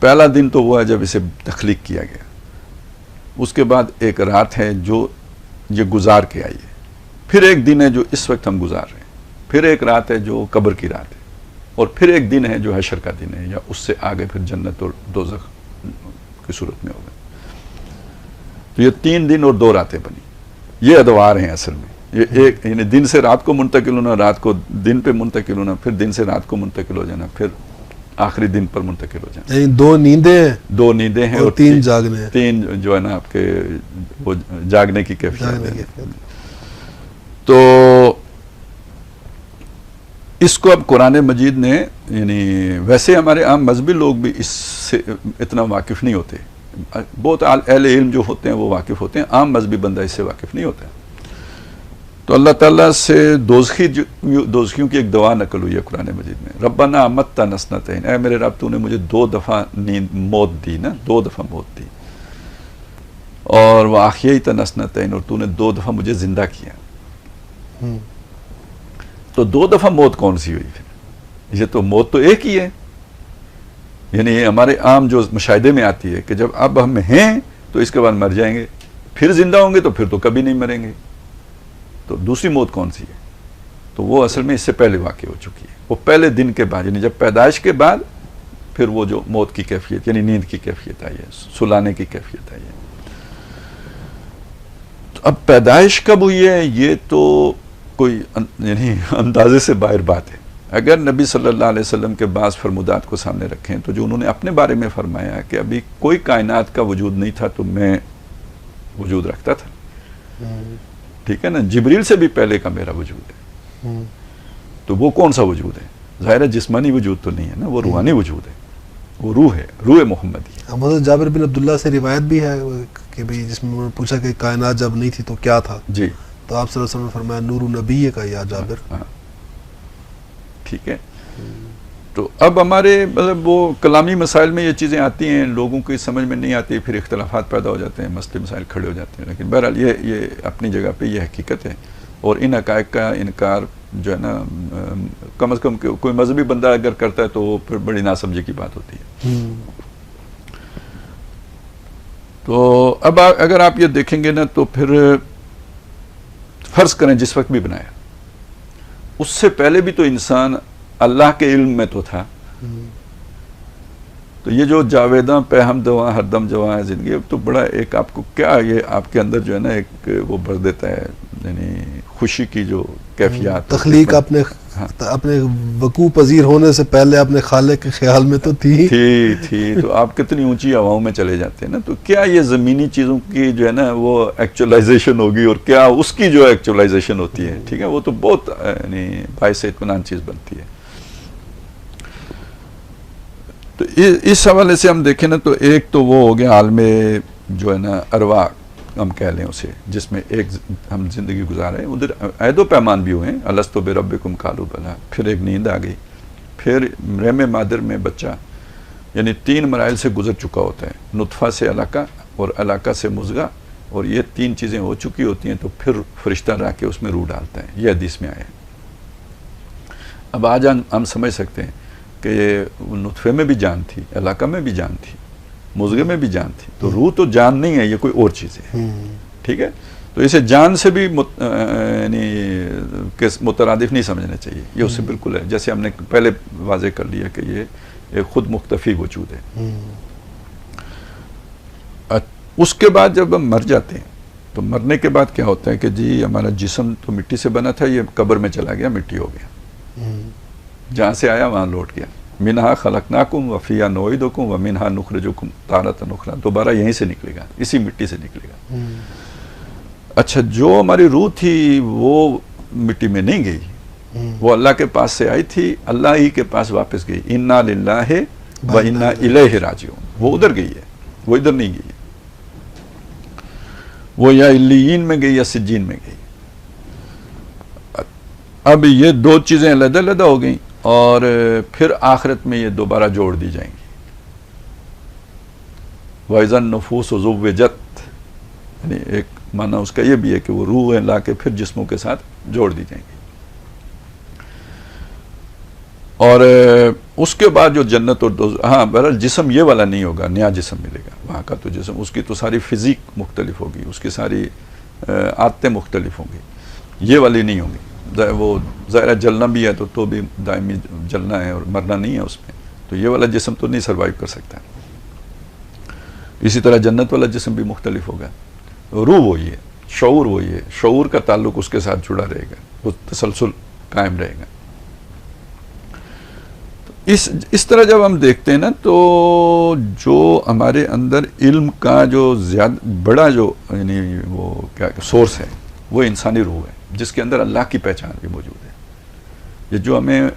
[SPEAKER 2] पहला दिन तो वो है जब इसे तख्लीक किया गया, उसके बाद एक रात है जो ये गुजार के आई है, फिर एक दिन है जो इस वक्त हम गुजार रहे हैं, फिर एक रात है जो कब्र की रात है, और फिर एक दिन है जो हशर का दिन है, या उससे आगे फिर जन्नत और दोज़ख की सूरत में होगा। तो ये 3 दिन और 2 रातें बनी, ये अदवार हैं असल में। ये एक यानी दिन से रात को मुंतकिल होना, रात को दिन पे मुंतकिल होना, फिर दिन से रात को मुंतकिल हो जाना, फिर आखिरी दिन पर मुंतकिल हो जाना।
[SPEAKER 1] 2 नींदें हैं
[SPEAKER 2] और
[SPEAKER 1] 3 जागने हैं।
[SPEAKER 2] 3 जो है ना आपके वो जागने की कैफियत है। तो इसको अब कुरान मजीद ने, यानी वैसे हमारे आम मजहबी लोग भी इससे इतना वाकिफ नहीं होते, बहुत अहले इल्म जो होते हैं वो वाकिफ होते हैं, आम मजहबी बंदा इससे वाकिफ नहीं होता। तो अल्लाह ताला से दोज़खियों की एक दुआ नकल हुई है कुरान मजीद में, रब्बना अमत्ता नस्नतैन, ऐ मेरे रब तूने मुझे 2 दफ़ा नींद मौत दी ना, 2 दफ़ा मौत दी, और वह आखियत नस्नतैन, और तूने 2 दफ़ा मुझे जिंदा किया। तो 2 दफ़ा मौत कौन सी हुई फिर? ये तो मौत तो एक ही है। यानी ये हमारे आम जो मुशाहिदे में आती है कि जब अब हम हैं तो इसके बाद मर जाएंगे, फिर जिंदा होंगे तो फिर तो कभी नहीं मरेंगे। तो दूसरी मौत कौन सी है? तो वो असल में इससे पहले वाक़ हो चुकी है, वो पहले दिन के बाद, यानी जब पैदाइश के बाद फिर वो जो मौत की कैफियत यानी नींद की कैफियत आई है, सुलाने की कैफियत आई है। तो अब पैदाइश कब हुई है ये तो कोई यानी अंदाजे से बाहर बात है। अगर नबी सल्लल्लाहु अलैहि वसल्लम के बाज़ फरमुदात को सामने रखें तो जो उन्होंने अपने बारे में फरमाया कि अभी कोई कायनात का वजूद नहीं था तो मैं वजूद रखता था, ठीक है ना, जिब्रील से भी पहले का मेरा वजूद है। तो वो कौन सा वजूद है? ज़ाहिर है जिस्मानी वजूद तो नहीं है ना, वो रूहानी वजूद है, वो रूह है, रूह मोहम्मदी है।
[SPEAKER 1] हज़रत जाबिर बिन अब्दुल्ला से रिवायत भी है कि भाई जिसमें उन्होंने पूछा कि कायनात जब नहीं थी तो क्या था,
[SPEAKER 2] जी,
[SPEAKER 1] तो आप सल्लल्लाहु अलैहि वसल्लम ने फरमाया नूर नबी का या जाबिर।
[SPEAKER 2] हाँ, ठीक है। तो अब हमारे मतलब वो कलामी मसाइल में ये चीज़ें आती हैं, लोगों की समझ में नहीं आती, फिर इख्तलाफात पैदा हो जाते हैं, मसले मसाइल खड़े हो जाते हैं। लेकिन बहरहाल ये अपनी जगह पे ये हकीकत है, और इन हक़ाइक़ का इनकार जो है ना कम अज़ कम कोई मजहबी बंदा अगर करता है तो वो फिर बड़ी नासमझी की बात होती है। तो अब अगर आप ये देखेंगे ना तो फिर फ़र्ज़ करें जिस वक्त भी बनाया, उससे पहले भी तो इंसान अल्लाह के इल्म में तो था। तो ये जो जावेदा पे हम दवा हरदम जवा है ज़िंदगी, अब तो बड़ा एक आपको क्या ये आपके अंदर जो है ना एक वो भर देता है, यानी खुशी की जो कैफियत
[SPEAKER 1] तख्लीक अपने वकू पजीर होने से पहले अपने खालिक के ख्याल में तो थी।
[SPEAKER 2] तो आप कितनी ऊंची हवाओं में चले जाते हैं ना, तो क्या ये ज़मीनी चीज़ों की जो है ना वो एक्चुअलाइजेशन होगी, और क्या उसकी जो एक्चुअलाइजेशन होती है, ठीक है, वो तो बहुत यानी बाइस इत्मीनान चीज़ बनती है। तो इस हवाले से हम देखें ना तो एक तो वो हो गया आलमे जो है ना अरवा हम कह लें उसे, जिसमें एक हम जिंदगी गुजार रहे हैं, उधर ऐदो पैमान भी हुए हैं, अलस्तो बिरब्बिकुम कालू बला, फिर एक नींद आ गई, फिर रहमे मादर में बच्चा, यानी 3 मराइल से गुजर चुका होता है, नुतफ़ा से अलाका और अलाका से मुज़गा, और ये 3 चीज़ें हो चुकी होती हैं तो फिर फरिश्ता ला के उसमें रूह डालता है, ये हदीस में आया है। अब आज हम समझ सकते हैं कि नुतफ़े में भी जान थी, अलाका में भी जान थी, मुज़गे में भी जान थी, तो रूह तो जान नहीं है, ये कोई और चीज़ है, ठीक है। तो इसे जान से भी यानी मुतरादिफ नहीं समझना चाहिए, ये उससे बिल्कुल है, जैसे हमने पहले वाज़े कर लिया कि ये एक खुद मुख्तफी वजूद है। उसके बाद जब हम मर जाते हैं तो मरने के बाद क्या होता है कि जी हमारा जिस्म तो मिट्टी से बना था, ये कब्र में चला गया, मिट्टी हो गया, जहाँ से आया वहाँ लौट गया। मिनहा खलकनाकुम वफ़िया नोइदुकुम व मिनहा नुखरिजुकुम तारतन उखरा, दोबारा यहीं से निकलेगा, इसी मिट्टी से निकलेगा। अच्छा, जो हमारी रूह थी वो मिट्टी में नहीं गई, वो अल्लाह के पास से आई थी, अल्लाह ही के पास वापस गई। इन्ना लिल्लाहि व इन्ना इलैहि राजिऊन, वो उधर गई है, वो इधर नहीं गई है, वो या इल्लीयीन में गई या सिज्जीन में गई। अब ये 2 चीज़ें अलग-अलग हो गई, और फिर आखिरत में ये दोबारा जोड़ दी जाएंगी। वैज़न नफूस ज़ुव्विजत, यानी एक माना उसका ये भी है कि वो रूह ला के फिर जिस्मों के साथ जोड़ दी जाएंगी, और उसके बाद जो जन्नत और हाँ बहरहाल जिस्म ये वाला नहीं होगा, नया जिस्म मिलेगा, वहाँ का तो जिस्म उसकी तो सारी फिजिक मुख्तलिफ होगी, उसकी सारी आदतें मुख्तलिफ होंगी, ये वाली नहीं होंगी। वो ज़ाहिर जलना भी है तो भी दायमी जलना है और मरना नहीं है उसमें, तो ये वाला जिस्म तो नहीं सर्वाइव कर सकता। इसी तरह जन्नत वाला जिस्म भी मुख्तलिफ होगा। रूह वही है, शऊर वही है, शऊर का ताल्लुक उसके साथ जुड़ा रहेगा, वो तसलसल कायम रहेगा। तो इस तरह जब हम देखते हैं ना, तो जो हमारे अंदर इल्म का जो ज़्यादा बड़ा जो यानी वो क्या सोर्स है, वो इंसानी रूह है, जिसके अंदर अल्लाह की पहचान भी मौजूद है। ये जो हमें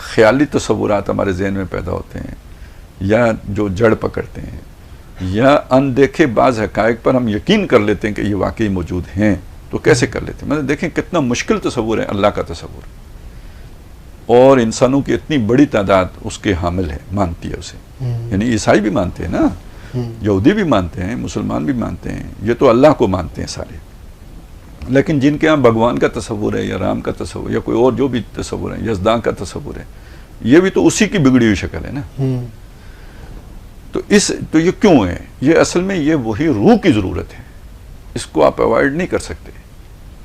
[SPEAKER 2] ख्याली तसव्वुरात हमारे जहन में पैदा होते हैं, या जो जड़ पकड़ते हैं, या अनदेखे बाज़ हक़ाइक़ पर हम यकीन कर लेते हैं कि ये वाकई मौजूद हैं, तो कैसे कर लेते हैं? मतलब देखें कितना मुश्किल तसव्वुर है अल्लाह का तसव्वुर, और इंसानों की इतनी बड़ी तादाद उसके हामिल है, मानती है उसे। यानी ईसाई भी मानते हैं ना, यहूदी भी मानते हैं, मुसलमान भी मानते हैं, ये तो अल्लाह को मानते हैं सारे। लेकिन जिनके यहाँ भगवान का तसव्वुर है, या राम का तसव्वुर, या कोई और जो भी तसव्वुर है, यज़दान का तसव्वुर है, ये भी तो उसी की बिगड़ी हुई शक्ल है ना। तो ये क्यों है? ये असल में ये वही रूह की ज़रूरत है, इसको आप अवॉइड नहीं कर सकते,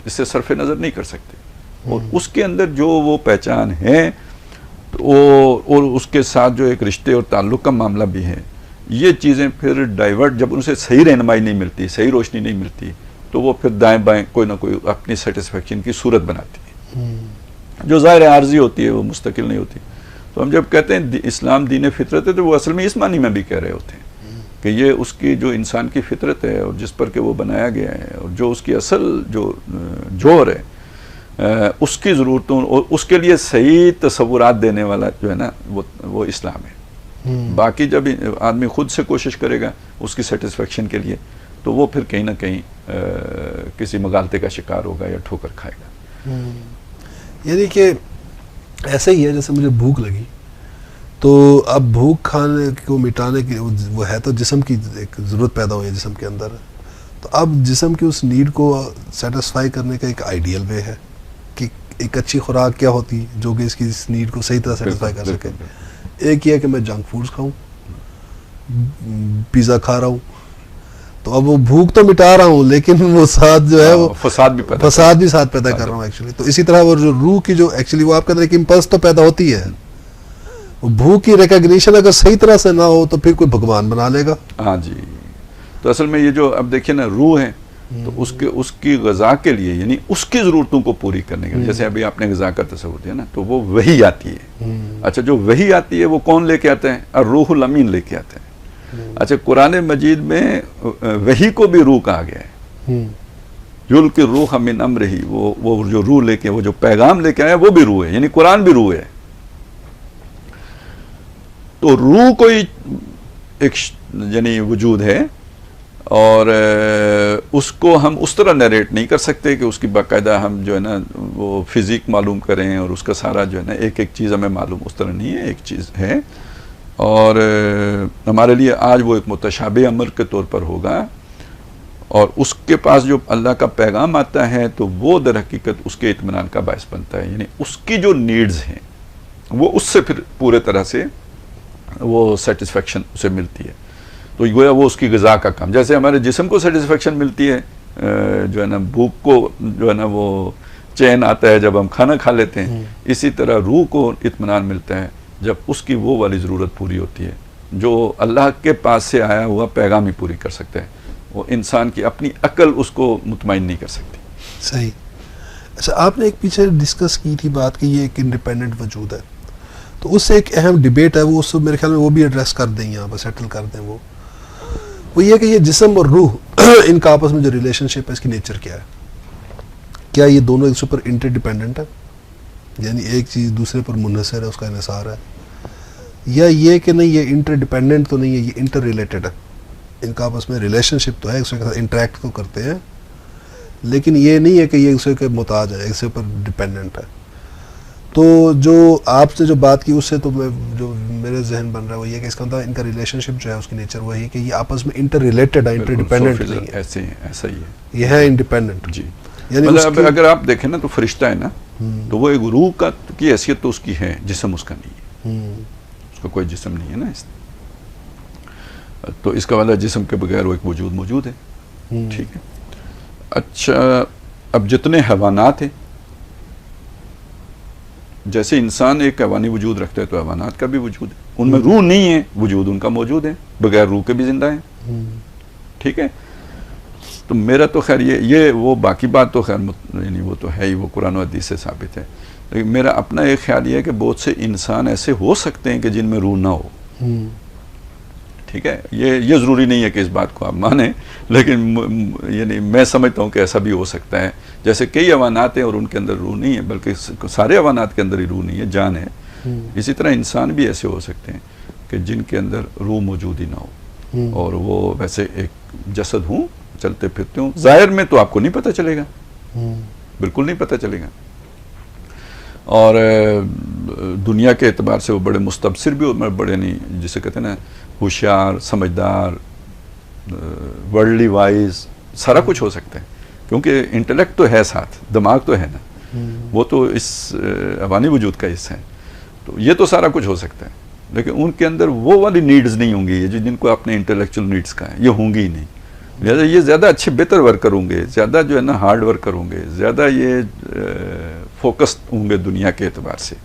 [SPEAKER 2] इससे सरफ नज़र नहीं कर सकते। और उसके अंदर जो वो पहचान है, तो और उसके साथ जो एक रिश्ते और ताल्लुक़ का मामला भी है, ये चीज़ें फिर डाइवर्ट, जब उनसे सही रहनुमाई नहीं मिलती, सही रोशनी नहीं मिलती, तो वो फिर दाएं बाएं कोई ना कोई अपनी सेटिस्फेक्शन की सूरत बनाती है, जो ज़ाहिर आर्जी होती है, वो मुस्तकिल नहीं होती। तो हम जब कहते हैं इस्लाम दीन फितरत है, तो वो असल में इस मानी में भी कह रहे होते हैं कि ये उसकी जो इंसान की फितरत है, और जिस पर के वो बनाया गया है, और जो उसकी असल जो जोर है, उसकी ज़रूरतों और उसके लिए सही तसव्वुरात देने वाला जो है ना, वो इस्लाम है। बाकी जब आदमी खुद से कोशिश करेगा उसकी सेटिस्फेक्शन के लिए, तो वो फिर कहीं ना कहीं किसी मगालते का शिकार होगा या ठोकर खाएगा।
[SPEAKER 1] यानी कि ऐसा ही है जैसे मुझे भूख लगी, तो अब भूख खाने को मिटाने की वो है तो जिस्म की एक ज़रूरत पैदा हुई है जिस्म के अंदर, तो अब जिस्म की उस नीड को सेटिस्फाई करने का एक आइडियल वे है कि एक अच्छी खुराक क्या होती है जो कि इसकी इस नीड को सही तरह सेटिस्फाई कर सके। एक ही है कि मैं जंक फूड्स खाऊं, पिज़्ज़ा खा रहा हूँ, तो अब वो भूख तो मिटा रहा हूँ, लेकिन वो साथ जो है वो फसाद भी साथ पैदा कर रहा हूँ एक्चुअली। तो इसी तरह वो जो रूह की जो एक्चुअली वो आपके अंदर एक इम्पल्स तो पैदा होती है, वो भूख की रिकॉग्निशन अगर सही तरह से ना हो तो फिर कोई भगवान बना लेगा।
[SPEAKER 2] हाँ जी। तो असल में ये जो अब देखिए ना रूह है, तो उसकी गज़ा के लिए, यानी उसकी ज़रूरतों को पूरी करने के लिए, जैसे अभी आपने गज़ा का तस्वुर दिया ना, तो वो वही आती है। अच्छा, जो वही आती है वो कौन लेके आता है? और रूहुल अमीन लेके आता है। अच्छा, कुरान मजीद में वही को भी रूह कहा गया है, युल की रूह मिन अम्रिही, वो जो रूह लेके, वो जो पैगाम लेके आया वो भी रूह है, यानी कुरान भी रूह है। तो रूह कोई एक यानी वजूद है, और उसको हम उस तरह नरेट नहीं कर सकते कि उसकी बाकायदा हम जो है ना वो फिज़िक मालूम करें, और उसका सारा जो है ना एक एक चीज़ हमें मालूम, उस तरह नहीं है। एक चीज़ है, और हमारे लिए आज वो एक मुतशाबे अमर के तौर पर होगा, और उसके पास जो अल्लाह का पैगाम आता है, तो वो दर हकीकत उसके इत्मीनान का बायस बनता है। यानी उसकी जो नीड्स हैं वो उससे फिर पूरे तरह से वो सेटिस्फेक्शन उसे मिलती है। तो गोया वो उसकी ग़िज़ा का काम, जैसे हमारे जिस्म को सेटिस्फेक्शन मिलती है, जो है ना भूख को जो है ना वो चैन आता है जब हम खाना खा लेते हैं, इसी तरह रूह को इत्मीनान मिलता है जब उसकी वो वाली ज़रूरत पूरी होती है जो अल्लाह के पास से आया हुआ पैगाम ही पूरी कर सकता है। वो इंसान की अपनी अक्ल उसको मुतमईन नहीं कर सकती।
[SPEAKER 1] सही। अच्छा, आपने एक पीछे डिस्कस की थी बात कि ये एक इंडिपेंडेंट वजूद है, तो उससे एक अहम डिबेट है, वो उससे मेरे ख्याल में वो भी एड्रेस कर दें, यहाँ पर सेटल कर दें। वो ये कि ये जिस्म और रूह इनका आपस में जो रिलेशनशिप है, इसकी नेचर क्या है? क्या ये दोनों एक दूसरे पर इंटरडिपेंडेंट है, यानी एक चीज़ दूसरे पर मुनहसर है, उसका इन्हिसार है, या ये कि नहीं ये इंटरडिपेंडेंट तो नहीं है, ये इंटर रिलेटेड है, इनका आपस में रिलेशनशिप तो है, एक दूसरे के साथ इंटरेक्ट तो करते हैं, लेकिन ये नहीं है कि ये एक दूसरे के मोहताज है, एक दूसरे पर डिपेंडेंट है। तो जो आपसे जो बात की उससे तो मैं जो मेरे जहन बन रहा है वो ये कि इसका मतलब इनका रिलेशनशिप जो है उसकी नेचर वही है कि ये आपस में इंटर रिलेटेड है, इंटर डिपेंडेंट नहीं है।
[SPEAKER 2] ऐसे ही ऐसा ही है,
[SPEAKER 1] ये है इंडिपेंडेंट जी।
[SPEAKER 2] यानी मतलब अगर आप देखें ना तो फरिश्ता है ना, तो वो एक रूह का की हैसियत तो उसकी है, जिस्म उसका नहीं है, उसका कोई जिस्म नहीं है ना। तो इसका मतलब जिस्म के बगैर वो एक वजूद मौजूद है, ठीक है। अच्छा, अब जितने हैवानात हैं, जैसे इंसान एक हैवानी वजूद रखता है तो हैवानात का भी वजूद है, उनमें रूह नहीं है, वजूद उनका मौजूद है, बगैर रूह के भी जिंदा है। ठीक है। तो मेरा तो खैर ये वो बाकी बात तो खैर यानी वो तो है ही, वो कुरान और हदीस से साबित है, लेकिन मेरा अपना एक ख्याल ये है कि बहुत से इंसान ऐसे हो सकते हैं कि जिनमें रूह ना हो। ठीक है। ये ज़रूरी नहीं है कि इस बात को आप माने, लेकिन यानी मैं समझता हूँ कि ऐसा भी हो सकता है। जैसे कई अवानात हैं और उनके अंदर रूह नहीं है, बल्कि सारे अवानात के अंदर ही रूह नहीं है, जान है। इसी तरह इंसान भी ऐसे हो सकते हैं कि जिनके अंदर रूह मौजूद ही ना हो, और वो वैसे एक जसद हूँ, चलते फिरते हूँ। ज़ाहिर में तो आपको नहीं पता चलेगा, बिल्कुल नहीं पता चलेगा, और दुनिया के एतबार से वो बड़े मुस्तबसिर भी, बड़े नहीं जिसे कहते हैं ना, होशियार, समझदार, वर्ल्डली वाइज, सारा कुछ हो सकता है, क्योंकि इंटेलेक्ट तो है, साथ दिमाग तो है ना, वो तो इस अवानी वजूद का हिस्सा है। तो ये तो सारा कुछ हो सकता है, लेकिन उनके अंदर वो वाली नीड्स नहीं होंगी ये जिनको आपने इंटेलेक्चुअल नीड्स का है, ये होंगी ही नहीं। लिहाजा ये ज़्यादा अच्छे बेहतर वर्कर होंगे, ज़्यादा जो है ना हार्ड वर्कर होंगे, ज़्यादा ये फोकस्ड होंगे दुनिया के एतबार से,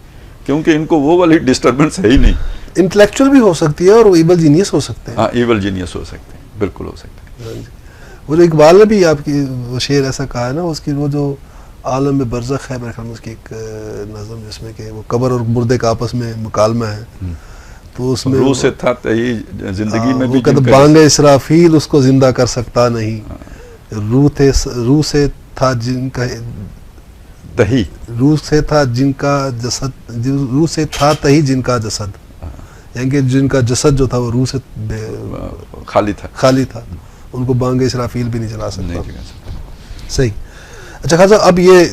[SPEAKER 2] क्योंकि इनको वो वाली डिस्टर्बेंस है ही नहीं।
[SPEAKER 1] इंटेलेक्चुअल भी हो सकती है और वो इवल जीनियस हो सकते हैं।
[SPEAKER 2] हाँ, इवल जीनियस हो सकते हैं, बिल्कुल हो सकते हैं।
[SPEAKER 1] वो जो इकबाल ने भी आपकी वो शेर ऐसा कहा है ना, उसकी वो जो आलम में बरज़ख है, मेरे ख्याल में उसकी एक नज़म जिसमें कि वो कब्र और मुर्दे का आपस में मुकालमा है, तो उसमें
[SPEAKER 2] रूह से था तही जिंदगी में भी
[SPEAKER 1] बांगे इसराफील उसको जिंदा कर सकता नहीं, रूह से था जिनका
[SPEAKER 2] तही,
[SPEAKER 1] रूह से था जिनका जसद, रूह से था तही जिनका जसद, यानी कि जिनका जसद जो था वो रूह से खाली था, उनको बांगे इसराफील भी नहीं चला सकता। सही। अच्छा खासा, अब ये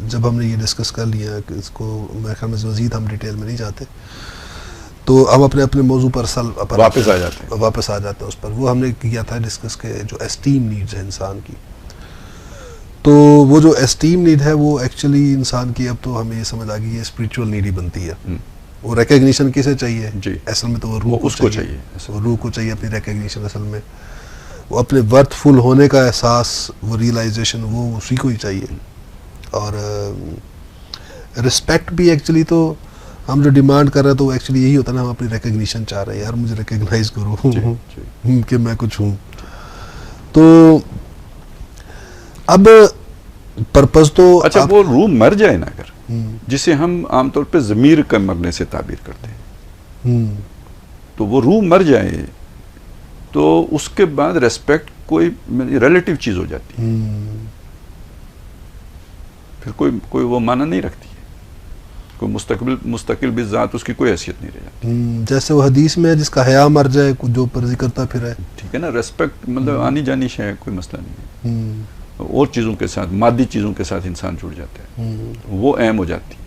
[SPEAKER 1] जब हमने ये डिस्कस कर लिया कि इसको मेरे ख्याल में मज़ीद हम डिटेल में नहीं जाते, तो हम अपने अपने मौजू पर वापस आ जाते हैं उस पर। वो हमने किया था डिस्कस के जो एस्टीम नीड्स है इंसान की, तो वो जो एस्टीम नीड है वो एक्चुअली इंसान की, अब तो हमें ये समझ आ गई, ये स्पिरिचुअल नीड ही बनती है। वो रिकग्निशन किसे चाहिए जी? असल में तो वो रूह को चाहिए, वो रूह को चाहिए अपनी रिकग्निशन। असल में वो अपने वर्थफुल होने का एहसास, वो रियलाइजेशन, वो उसी को ही चाहिए। और रिस्पेक्ट भी एक्चुअली तो हम जो डिमांड कर रहे हैं तो एक्चुअली यही होता है ना, हम अपनी रिकग्निशन चाह रहे हैं, यार मुझे रिकग्नाइज करो कि मैं कुछ हूँ। तो अब पर्पस तो
[SPEAKER 2] अच्छा, वो रूह मर जाए ना अगर, जिसे हम आमतौर पे ज़मीर के मरने से ताबीर करते हैं, तो वो रूह मर जाए तो उसके बाद रेस्पेक्ट कोई रिलेटिव चीज़ हो जाती है, फिर कोई वो माना नहीं रखती है, कोई मुस्तकिल भी ज़ात उसकी कोई हैसियत नहीं रह जाती।
[SPEAKER 1] जैसे वो हदीस में है, जिसका हया मर जाए जो पर्जी करता फिर है,
[SPEAKER 2] ठीक है ना। रेस्पेक्ट मतलब आनी जानी है, कोई मसला नहीं है। और चीज़ों के साथ, मादी चीज़ों के साथ इंसान जुड़ जाता है, वो अहम हो जाती है,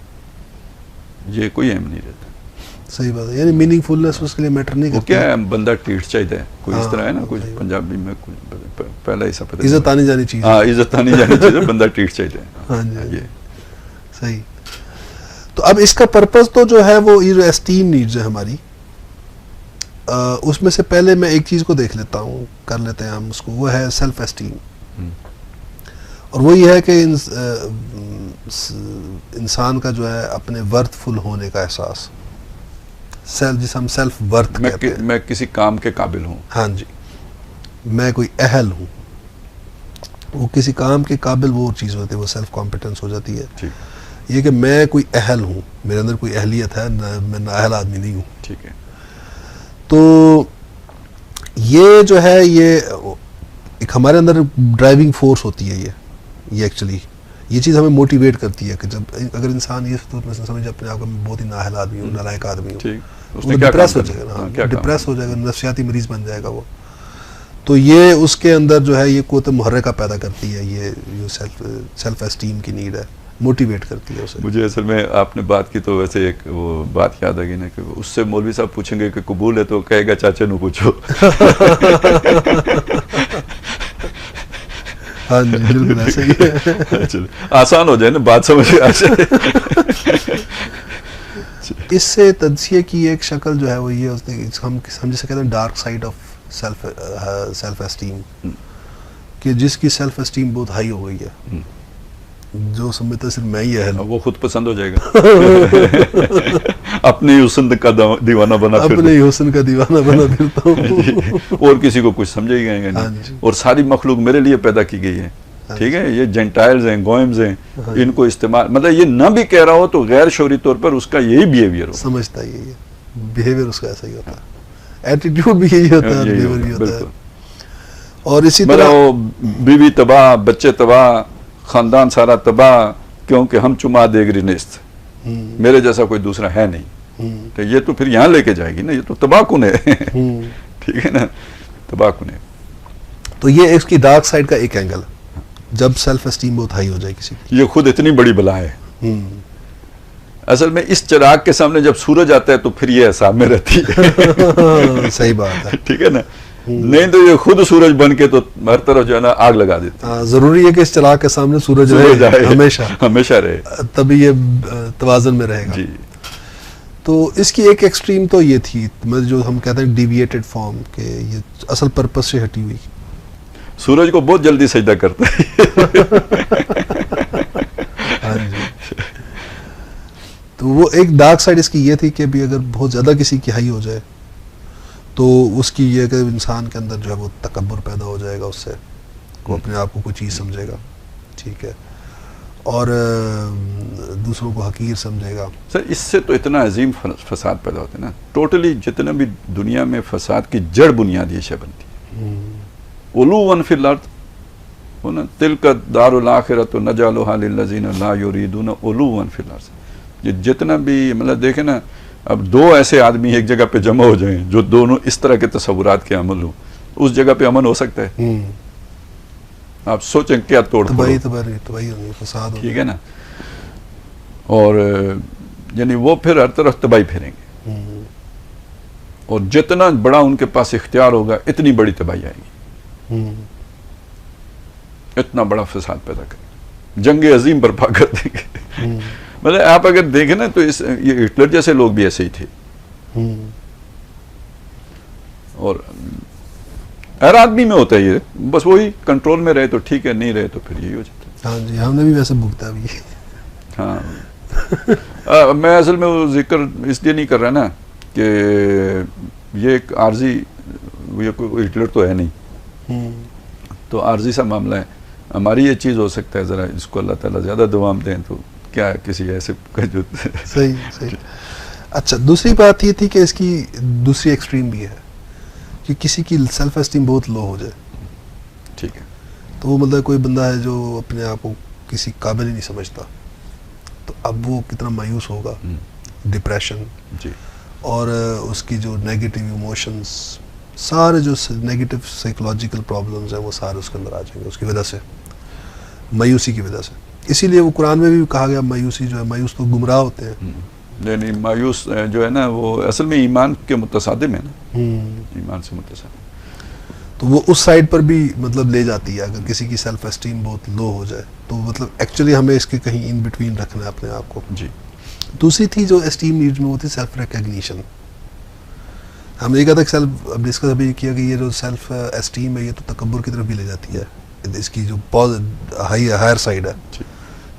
[SPEAKER 2] ये कोई अहम नहीं रहता।
[SPEAKER 1] सही बात है, यानी मीनिंगफुलनेस उसके लिए मैटर नहीं करती।
[SPEAKER 2] क्या है, बंदा टीठ चाहिए, कोई इस तरह है ना, कुछ पंजाबी में कुछ पहला ही पता,
[SPEAKER 1] इज्जत आनी जानी चीज़।
[SPEAKER 2] हाँ, इज्जत आनी जानी चीज़ है, बंदा टीठ चाहिए।
[SPEAKER 1] हाँ जी, ये सही। तो अब इसका पर्पस तो जो है वो ये एस्टीम नीड्स है हमारी, उसमें से पहले मैं एक चीज़ को देख लेता हूँ, कर लेते हैं हम उसको, वो है सेल्फ एस्टीम। और वो ये है कि इंसान का जो है अपने वर्थफुल होने का एहसास, जिसे हम सेल्फ वर्थ कहते हैं।
[SPEAKER 2] मैं किसी काम के काबिल हूँ।
[SPEAKER 1] हाँ जी, मैं कोई अहल हूँ, वो किसी काम के काबिल वो चीज़ होती है, वो सेल्फ कॉम्पिटेंस हो जाती है। ये कि मैं कोई अहल हूँ, मेरे अंदर कोई अहलियत है, मैं नाअहल आदमी नहीं हूँ।
[SPEAKER 2] ठीक है।
[SPEAKER 1] तो ये जो है ये एक हमारे अंदर ड्राइविंग फोर्स होती है। ये एक्चुअली ये चीज़ हमें मोटिवेट करती है कि जब अगर इंसान ये समझे अपने आप को बहुत ही नाअहल आदमी हूँ, नालायक आदमी हूँ, वो डिप्रेस हो जाएगा ना, डिप्रेस हो जाएगा, नफ्सियाती मरीज बन जाएगा वो। तो ये उसके अंदर जो है ये क़ुव्वत मुहर्रिका पैदा करती है, ये सेल्फ एस्टीम की नीड है, मोटिवेट करती है उसे।
[SPEAKER 2] मुझे असल में आपने बात की तो वैसे एक वो बात याद आ गई ना कि उससे मौलवी साहब पूछेंगे कि कबूल है तो कहेगा चाचा नू पूछो।
[SPEAKER 1] हाँ जी, बिल्कुल ऐसा ही है।
[SPEAKER 2] चलो आसान हो जाए ना, बात समझ आ जाए।
[SPEAKER 1] इससे तज्जिये की एक शक्ल जो है वो ये होती है, हम जिसे कहते हैं dark side of self esteem, कि जिसकी सेल्फ एस्टीम बहुत हाई हो गई है, जो समझता सिर्फ मैं ही है,
[SPEAKER 2] वो खुद पसंद हो जाएगा। अपने हुस्न का दीवाना बना,
[SPEAKER 1] अपने हुस्न का दीवाना बना फिरता हूँ।
[SPEAKER 2] और किसी को कुछ समझेगा नहीं। और सारी मखलूक मेरे लिए पैदा की गई है, ठीक है। ये जेंटाइल्स हैं, गोयम्स हैं, इनको इस्तेमाल, मतलब ये ना भी कह रहा हो तो गैर शौरी तौर पर उसका यही बिहेवियर हो,
[SPEAKER 1] समझता यही है, बिहेवियर उसका ऐसा ही होता है, एटीट्यूड भी यही होता है, बिहेवियर भी होता है। और इसी तरह
[SPEAKER 2] वो बीवी तबाह, बच्चे तबाह, खानदान सारा तबाह, क्योंकि हम चुमा देगरी नेस्त, मेरे जैसा कोई दूसरा है नहीं। तो ये तो फिर यहाँ लेके जाएगी ना, ये तो तबाह कुन है। ठीक है ना, तबाह कुन है।
[SPEAKER 1] तो ये इसकी डार्क साइड का एक एंगल, जब सेल्फ एस्टीम बहुत हाई हो जाए किसी की,
[SPEAKER 2] ये खुद इतनी बड़ी बला है। असल में इस चिराग के सामने जब सूरज आता है तो फिर ये हिसाब में रहती है।
[SPEAKER 1] सही बात है,
[SPEAKER 2] ठीक है ना। नहीं तो ये खुद सूरज बन के तो हर तरफ जो है ना आग लगा देती है।
[SPEAKER 1] जरूरी है कि इस चिराग के सामने सूरज रहे,
[SPEAKER 2] हमेशा रहे,
[SPEAKER 1] तभी ये तवाज़ुन में रहेगा जी। तो इसकी एक एक्सट्रीम तो ये थी, मतलब जो हम कहते हैं डिविएटेड फॉर्म, के ये असल पर्पस से हटी हुई।
[SPEAKER 2] सूरज को बहुत जल्दी सजदा करता है।
[SPEAKER 1] हाँ जी। तो वो एक डार्क साइड इसकी ये थी कि भी अगर बहुत ज़्यादा किसी की हाई हो जाए तो उसकी ये कि इंसान के अंदर जो है वो तकब्बुर पैदा हो जाएगा, उससे वो अपने आप को कोई चीज़ समझेगा, ठीक है, और दूसरों को हकीर समझेगा।
[SPEAKER 2] सर इससे तो इतना अजीम फसाद पैदा होता है ना, टोटली जितना भी दुनिया में फसाद की जड़ बुनियाद ये शय बनती है। उलूवन फिल अर्द हो ना, तिलका दारुल आखिरत नजालुहा लिल्लज़ीना ला युरीदूना उलूवन फिल अर्द। ये जितना भी मतलब देखे ना, अब दो ऐसे आदमी एक जगह पे जमा हो जाएं जो दोनों इस तरह के तस्वुरात के अमल हो, उस जगह पे अमन हो सकता है? आप सोचें क्या तोड़
[SPEAKER 1] फसाद,
[SPEAKER 2] ठीक है ना। और यानी वो फिर हर तरफ तबाही फेरेंगे, और जितना बड़ा उनके पास इख्तियार होगा इतनी बड़ी तबाही आएगी, इतना बड़ा फसाद पैदा करेंगे, जंग अजीम बर्पा कर देंगे। मतलब आप अगर देखें ना तो ये हिटलर जैसे लोग भी ऐसे ही थे। और हर आदमी में होता है ये, बस वही कंट्रोल में रहे तो ठीक है, नहीं रहे तो फिर यही हो जाता है।
[SPEAKER 1] हाँ जी, हमने भी वैसे भुगता भी।
[SPEAKER 2] हाँ। मैं असल में वो जिक्र इसलिए नहीं कर रहा ना कि ये एक आर्जी, ये कोई हिटलर तो है नहीं, तो आर्जी सा मामला है। हमारी ये चीज़ हो सकता है, ज़रा इसको अल्लाह ताला ज़्यादा दुआम दें तो क्या किसी ऐसे जो
[SPEAKER 1] सही। अच्छा, दूसरी बात ये थी कि इसकी दूसरी एक्सट्रीम भी है कि किसी की सेल्फ एस्टीम बहुत लो हो जाए,
[SPEAKER 2] ठीक है,
[SPEAKER 1] तो वो मतलब कोई बंदा है जो अपने आप को किसी काबिल ही नहीं समझता, तो अब वो कितना मायूस होगा, डिप्रेशन
[SPEAKER 2] जी,
[SPEAKER 1] और उसकी जो नेगेटिव इमोशंस, सारे जो नेगेटिव साइकोलॉजिकल प्रॉब्लम्स हैं वो सारे उसके अंदर आ जाएंगे उसकी वजह से, मायूसी की वजह से। इसीलिए वो कुरान में भी कहा गया मायूसी जो है, मायूस तो गुमराह होते हैं।
[SPEAKER 2] नहीं, मायूस जो है ना वो असल में ईमान के मुतसादिम है ना, ईमान से मुतसादिम।
[SPEAKER 1] तो वो उस साइड पर भी मतलब ले जाती है। अगर किसी की सेल्फ एस्टीम बहुत लो हो जाए तो मतलब एक्चुअली हमें इसके कहीं इन बिटवीन रखना है अपने आप को
[SPEAKER 2] जी।
[SPEAKER 1] दूसरी थी जो एस्टीम नीड्स में होती, सेल्फ रिकग्निशन। हमने ये कहा था सेल्फ, अब डिस्कस अभी किया कि ये जो सेल्फ एस्टीम है ये तो तकब्बुर की तरफ भी ले जाती है। इसकी जो हायर साइड है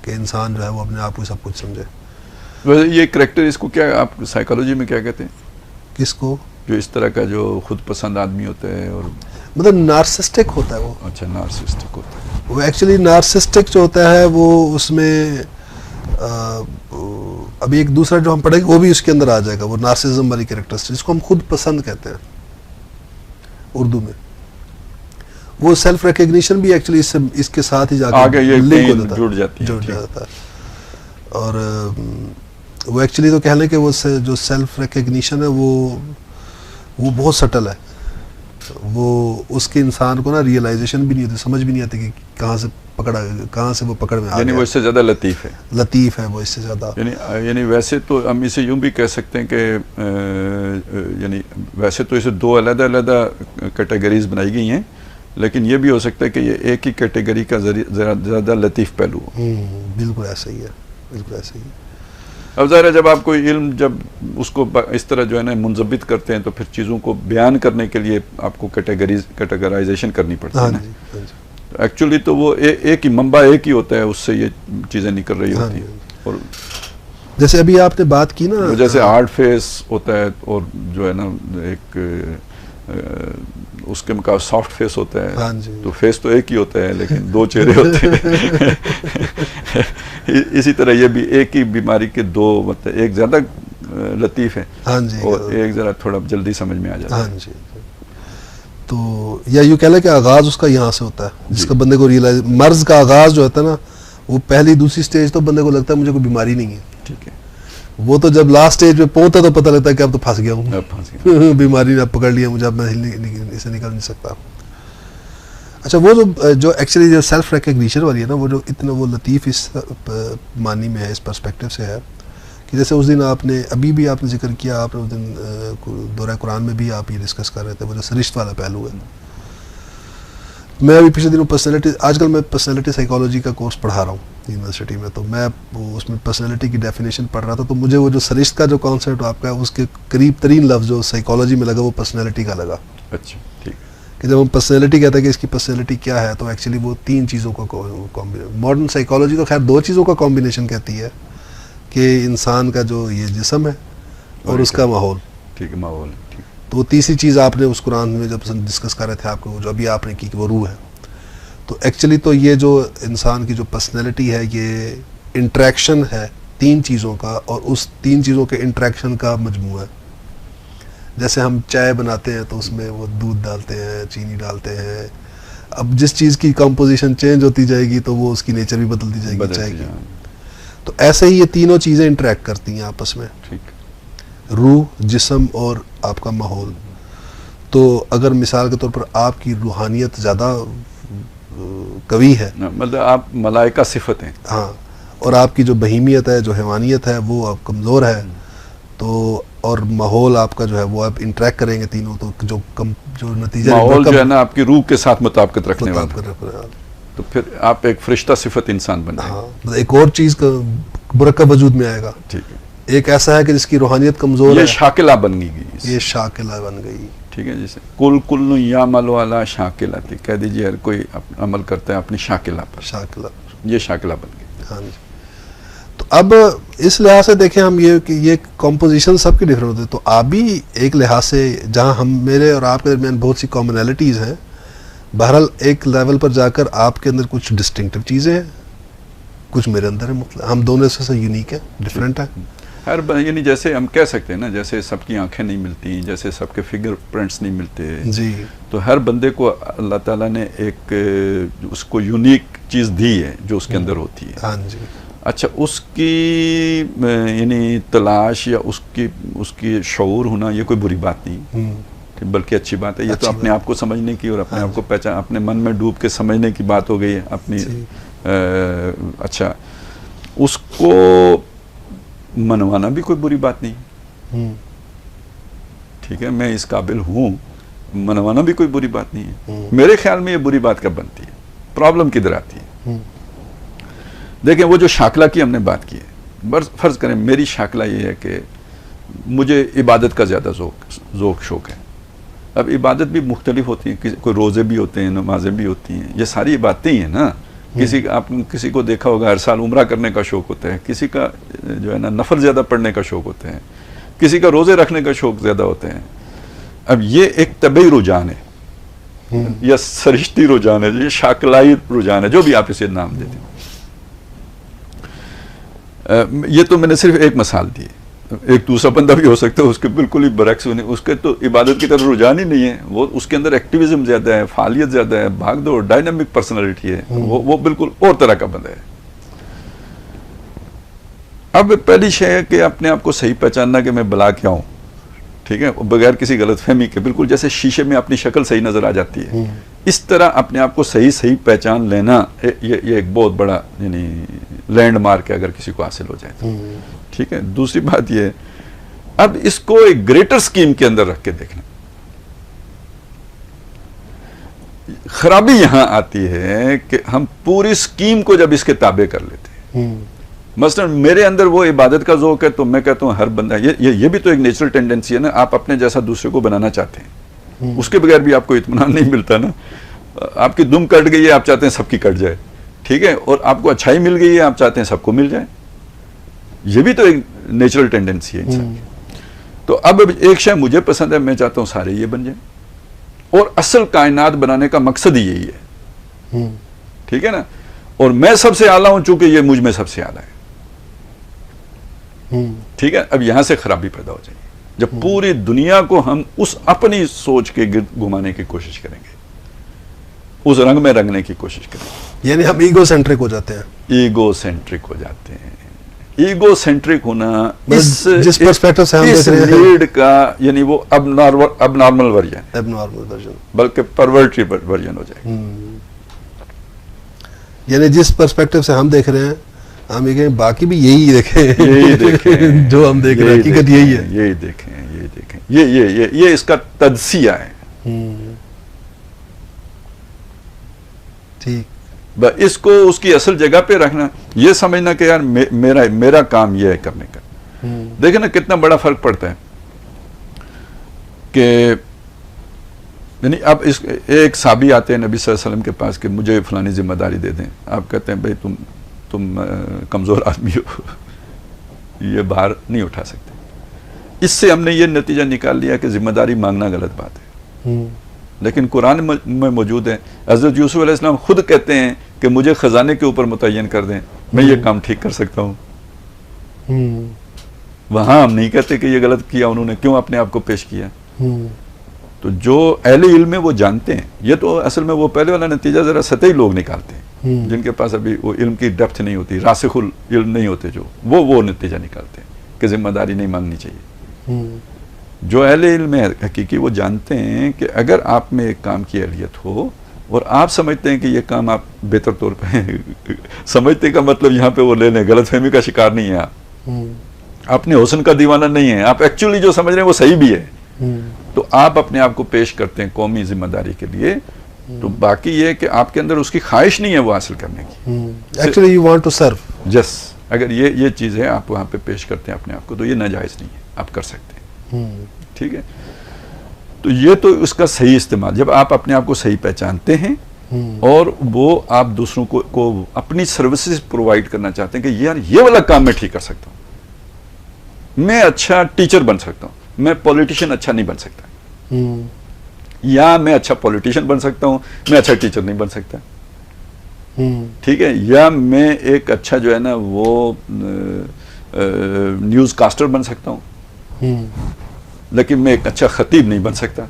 [SPEAKER 1] कि इंसान जो है वो अपने आप को सब कुछ समझे।
[SPEAKER 2] वैसे ये करैक्टर, इसको क्या आप साइकोलॉजी में क्या कहते हैं?
[SPEAKER 1] किसको?
[SPEAKER 2] जो इस तरह का जो खुद पसंद आदमी होता है और
[SPEAKER 1] मतलब नार्सिस्टिक होता है वो।
[SPEAKER 2] अच्छा, नार्सिस्टिक होता है
[SPEAKER 1] वो। एक्चुअली नार्सिस्टिक जो होता है वो उसमें अभी एक दूसरा जो हम पढ़ेंगे वो भी उसके अंदर आ जाएगा, वो नार्सिज्म वाली कैरेक्टरिस्टिक जिसको हम खुद पसंद कहते हैं उर्दू में। वो सेल्फ रिकग्निशन भी एक्चुअली इसके साथ ही जाकर लिंक हो जाता है, जुड़ जाता है। और वो एक्चुअली तो कह लें कि वो जो सेल्फ रिकग्निशन है वो बहुत सटल है। वो उसके इंसान को ना रियलाइजेशन भी नहीं होती, समझ भी नहीं आती कि कहाँ से वो पकड़ में आ गया।
[SPEAKER 2] वो इससे ज़्यादा लतीफ़ है
[SPEAKER 1] वो इससे ज़्यादा।
[SPEAKER 2] यानी वैसे तो हम इसे यूँ भी कह सकते हैं कि यानी वैसे तो इसे दो अलग-अलग कैटेगरीज बनाई गई हैं, लेकिन ये भी हो सकता है कि ये एक ही कैटेगरी का ज़्यादा लतीफ़ पहलू हो।
[SPEAKER 1] बिल्कुल ऐसा ही है, बिल्कुल ऐसा ही है।
[SPEAKER 2] अब ज़ाहिर है जब आप कोई इल्म जब उसको इस तरह जो है ना मुंज़बित करते हैं तो फिर चीज़ों को बयान करने के लिए आपको कैटेगराइजेशन करनी पड़ती है ना। एक्चुअली तो वो एक ही मंबा एक ही होता है, उससे ये चीज़ें निकल रही होती हैं। और
[SPEAKER 1] जैसे अभी आपने बात की ना,
[SPEAKER 2] जैसे हार्ड फेस होता है और जो है ना एक उसके मुकाबले सॉफ्ट फेस होता है।
[SPEAKER 1] हाँ जी।
[SPEAKER 2] तो फेस तो एक ही होता है लेकिन दो चेहरे होते हैं। इसी तरह ये भी एक ही बीमारी के दो, मतलब एक ज्यादा लतीफ है,
[SPEAKER 1] हाँ जी,
[SPEAKER 2] और एक जरा थोड़ा जल्दी समझ में आ जाता है।
[SPEAKER 1] हाँ जी। तो या यूँ कह लें कि आगाज उसका यहाँ से होता है, जिसका बंदे को रियलाइज, मर्ज का आगाज जो होता है ना, वो पहली दूसरी स्टेज तो बंदे को लगता है मुझे कोई बीमारी नहीं है,
[SPEAKER 2] ठीक है।
[SPEAKER 1] वो तो जब लास्ट स्टेज पे पहुंचता तो पता लगता है कि अब तो फंस गया हूँ, बीमारी ने पकड़ लिया मुझे, अब मैं इसे निकल नहीं सकता। अच्छा, वो जो एक्चुअली जो सेल्फ रिकग्निशन वाली है ना, वो जो इतना वो लतीफ़ इस मानी में है, इस पर्सपेक्टिव से है कि जैसे उस दिन आपने अभी भी आपने जिक्र किया, आपने उस दिन दौरा कुरान में भी आप ये डिस्कस कर रहे थे, वो जो सरिश्त वाला पहलू है। मैं अभी पिछले दिनों पर्सनैलिटी, आजकल मैं पर्सनैलिटी साइकोलॉजी का कोर्स पढ़ा रहा हूँ यूनिवर्सिटी में, तो मैं उसमें पर्सनैलिटी की डेफिनेशन पढ़ रहा था, तो मुझे वो जो सरिश्त का जो कॉन्सेप्ट आपका है, उसके करीब तरीन लफ्ज़ जो साइकोलॉजी में लगा वो पर्सनैलिटी का लगा।
[SPEAKER 2] अच्छा, ठीक।
[SPEAKER 1] कि जब हम पर्सनैलिटी कहते हैं कि इसकी पर्सनैलिटी क्या है, तो एक्चुअली वो तीन चीज़ों का कॉम्बिनेशन, मॉडर्न साइकोलॉजी तो खैर दो चीज़ों का कॉम्बिनेशन कहती है कि इंसान का जो ये जिस्म है और उसका माहौल।
[SPEAKER 2] ठीक है, माहौल। ठीक।
[SPEAKER 1] तो तीसरी चीज़ आपने उस कुरान में जब डिस्कस कर रहे थे आपको, जो अभी आपने की कि वो रूह है। तो एक्चुअली तो ये जो इंसान की जो पर्सनैलिटी है, ये इंट्रैक्शन है तीन चीज़ों का, और उस तीन चीज़ों के इंट्रैक्शन का मजमूआ है। जैसे हम चाय बनाते हैं तो उसमें वो दूध डालते हैं, चीनी डालते हैं, अब जिस चीज़ की कंपोजिशन चेंज होती जाएगी तो वो उसकी नेचर भी बदलती जाएगी चाय की। तो ऐसे ही ये तीनों चीज़ें इंटरेक्ट करती हैं आपस में,
[SPEAKER 2] ठीक।
[SPEAKER 1] रूह, जिस्म और आपका माहौल। तो अगर मिसाल के तौर पर आपकी रूहानियत ज़्यादा कवी है,
[SPEAKER 2] मतलब आप मलाइका सिफत हैं,
[SPEAKER 1] हाँ, और आपकी जो बहीमियत है, जो हैवानियत है, वो आप कमज़ोर है, तो और माहौल आपका जो है वो आप इंटरेक्ट करेंगे तीनों, तो जो नतीजा
[SPEAKER 2] माहौल जो है ना आपकी रूह के साथ मुताबिकत रखने वाला, तो फिर आप एक फरिश्ता सिफत इंसान बन जाएंगे।
[SPEAKER 1] हाँ, एक और चीज़ का मुरक्कब वजूद में आएगा।
[SPEAKER 2] ठीक है।
[SPEAKER 1] एक ऐसा है कि जिसकी रूहानियत कमज़ोर है,
[SPEAKER 2] ये शाकिला बन गई,
[SPEAKER 1] ये शाकिला बन गई।
[SPEAKER 2] ठीक है, जैसे कुल्लु यामल वाला शाकिला थी, कह दीजिए हर कोई अमल करता है अपनी शाकिला पर,
[SPEAKER 1] शाकिला,
[SPEAKER 2] ये शाकिला बन गई।
[SPEAKER 1] हाँ जी। तो अब इस लिहाज से देखें हम ये कि ये कॉम्पोजिशन सबकी डिफरेंट होती है, तो आप भी एक लिहाज से, जहाँ हम मेरे और आपके दरमियान बहुत सी कॉमनैलिटीज़ हैं, बहरहाल एक लेवल पर जाकर आपके अंदर कुछ डिस्टिंक्टिव चीज़ें हैं, कुछ मेरे अंदर है, मतलब हम दोनों से यूनिक है, डिफरेंट है।
[SPEAKER 2] हर यानी जैसे हम कह सकते हैं ना, जैसे सबकी आंखें नहीं मिलती, जैसे सबके फिंगर प्रिंट्स नहीं मिलते
[SPEAKER 1] जी,
[SPEAKER 2] तो हर बंदे को अल्लाह ताला ने एक उसको यूनिक चीज़ दी है जो उसके अंदर होती है।
[SPEAKER 1] हाँ जी।
[SPEAKER 2] अच्छा, उसकी यानी तलाश या उसकी शऊर होना ये कोई बुरी बात नहीं, बल्कि अच्छी बात है। ये तो अपने आप को समझने की और अपने आप को पहचान, अपने मन में डूब के समझने की बात हो गई है अपनी। अच्छा, उसको मनवाना भी कोई बुरी बात नहीं, ठीक है, मैं इस काबिल हूँ, मनवाना भी कोई बुरी बात नहीं है। मेरे ख्याल में ये बुरी बात कब बनती है, प्रॉब्लम किधर आती है? देखें, वो जो शाकला की हमने बात की है, बस फर्ज करें मेरी शाकला ये है कि मुझे इबादत का ज़्यादा शौक है। अब इबादत भी मुख्तलिफ होती हैं, कोई रोज़े भी होते हैं, नमाजें भी होती हैं, ये सारी बातें ही हैं ना। किसी को देखा होगा हर साल उम्रा करने का शौक होता है, किसी का जो है ना नफल ज़्यादा पढ़ने का शौक होता है, किसी का रोज़े रखने का शौक ज़्यादा होता है। अब ये एक तबई रुझान है या सरिश्ती रुझान है, ये शाकलाई रुझान है, जो भी आप इसे नाम देते हैं। ये तो मैंने सिर्फ एक मिसाल दी, एक दूसरा बंदा भी हो सकता है उसके बिल्कुल ही बरक्स होने, उसके तो इबादत की तरफ रुझान ही नहीं है, वो उसके अंदर एक्टिविज्म ज़्यादा है, फालियत ज़्यादा है, भागदौड़, डायनामिक पर्सनालिटी है, वो बिल्कुल और तरह का बंदा है। अब पहली शय है कि अपने आप को सही पहचानना कि मैं भला क्या हूँ, ठीक है, बगैर किसी गलतफहमी के, बिल्कुल जैसे शीशे में अपनी शक्ल सही नज़र आ जाती है, इस तरह अपने आप को सही पहचान लेना ये एक बहुत बड़ा यानी लैंडमार्क है अगर किसी को हासिल हो जाए तो, ठीक है। दूसरी बात ये, अब इसको एक ग्रेटर स्कीम के अंदर रख के देखना। खराबी यहां आती है कि हम पूरी स्कीम को जब इसके ताबे कर लेते हैं, मसलन मेरे अंदर वो इबादत का ज़ौक़ है तो मैं कहता हूँ हर बंदा, ये भी तो एक नेचुरल टेंडेंसी है ना, आप अपने जैसा दूसरे को बनाना चाहते हैं, उसके बगैर भी आपको इत्मीनान नहीं मिलता ना। आपकी दुम कट गई है, आप चाहते हैं सबकी कट जाए, ठीक है, और आपको अच्छाई मिल गई है, आप चाहते हैं सबको मिल जाए। ये भी तो एक नेचुरल टेंडेंसी है इंसान की। तो अब एक शय मुझे पसंद है, मैं चाहता हूं सारे ये बन जाए, और असल कायनात बनाने का मकसद ही यही है, ठीक है ना। और मैं सबसे आला हूं चूंकि ये मुझ में सबसे आला है, ठीक है। अब यहां से खराबी पैदा हो जाएगी जब पूरी दुनिया को हम उस अपनी सोच के गिर्द घुमाने की कोशिश करेंगे, उस रंग में रंगने की कोशिश करेंगे।
[SPEAKER 1] यानी हम ईगो सेंट्रिक हो जाते हैं।
[SPEAKER 2] ईगो सेंट्रिक हो जाते हैं। ईगो सेंट्रिक होना
[SPEAKER 1] जिस पर्सपेक्टिव से हम देख रहे हैं
[SPEAKER 2] नीड का, यानी वो अब नॉर्मल वर्जन, बल्कि परवर्टेड वर्जन हो जाएगा।
[SPEAKER 1] यानी जिस पर्सपेक्टिव से हम देख रहे हैं, हम ये कहें बाकी भी यही देखें जो हम देख रहे हैं, हकीकत यही है।
[SPEAKER 2] यही देखें, ये इसका तदसिया है।
[SPEAKER 1] ठीक,
[SPEAKER 2] इसको उसकी असल जगह पे रखना, ये समझना कि यार मेरा काम ये है करने का। देखे ना कितना बड़ा फर्क पड़ता है कि यानी अब एक साहबी आते हैं नबी सल्लल्लाहु अलैहि वसल्लम के पास कि मुझे फलानी जिम्मेदारी दे दें। आप कहते हैं भाई तुम कमजोर आदमी हो, ये भार नहीं उठा सकते। इससे हमने ये नतीजा निकाल लिया कि जिम्मेदारी मांगना गलत बात है। लेकिन कुरान में मौजूद है, हज़रत यूसुफ अलैहिस्सलाम खुद कहते हैं कि मुझे खजाने के ऊपर मुतय्यन कर दें, मैं ये काम ठीक कर सकता हूँ। वहां हम नहीं कहते कि ये गलत किया उन्होंने, क्यों अपने आप को पेश किया। तो जो अहले इल्म है वो जानते हैं। ये तो असल में वो पहले वाला नतीजा जरा सतही लोग निकालते हैं, जिनके पास अभी वो इल्म की डेप्थ नहीं होती, रासिखुल इल्म नहीं होते, जो वो नतीजा निकालते हैं कि जिम्मेदारी नहीं मांगनी चाहिए। जो अहले इल्म है हकीकी, वो जानते हैं कि अगर आप में एक काम की अहलियत हो और आप समझते हैं कि ये काम आप बेहतर तौर पर समझते का मतलब यहाँ पे वो ले लें, गलतफहमी का शिकार नहीं है आप, अपने हुस्न का दीवाना नहीं है, आप एक्चुअली जो समझ रहे हैं वो सही भी है, तो आप अपने आप को पेश करते हैं कौमी जिम्मेदारी के लिए। तो बाकी ये कि आपके अंदर उसकी ख्वाहिश नहीं है वो हासिल करने की,
[SPEAKER 1] actually you want to serve.
[SPEAKER 2] जस अगर ये चीज़ है, आप वहाँ पे पेश करते हैं अपने आप को, तो ये नाजायज़ नहीं है, आप कर सकते हैं, ठीक है। तो ये तो उसका सही इस्तेमाल, जब आप अपने आप को सही पहचानते हैं और वो आप दूसरों को अपनी सर्विसेज प्रोवाइड करना चाहते हैं कि यार ये वाला काम मैं ठीक कर सकता हूँ, मैं अच्छा टीचर बन सकता हूँ, मैं पॉलिटिशियन अच्छा नहीं बन सकता, या मैं अच्छा पॉलिटिशियन बन सकता हूँ, मैं अच्छा टीचर नहीं बन सकता, ठीक है, या मैं एक अच्छा जो है ना वो न्यूज़ कास्टर बन सकता हूँ, लेकिन मैं एक अच्छा खतीब नहीं बन सकता।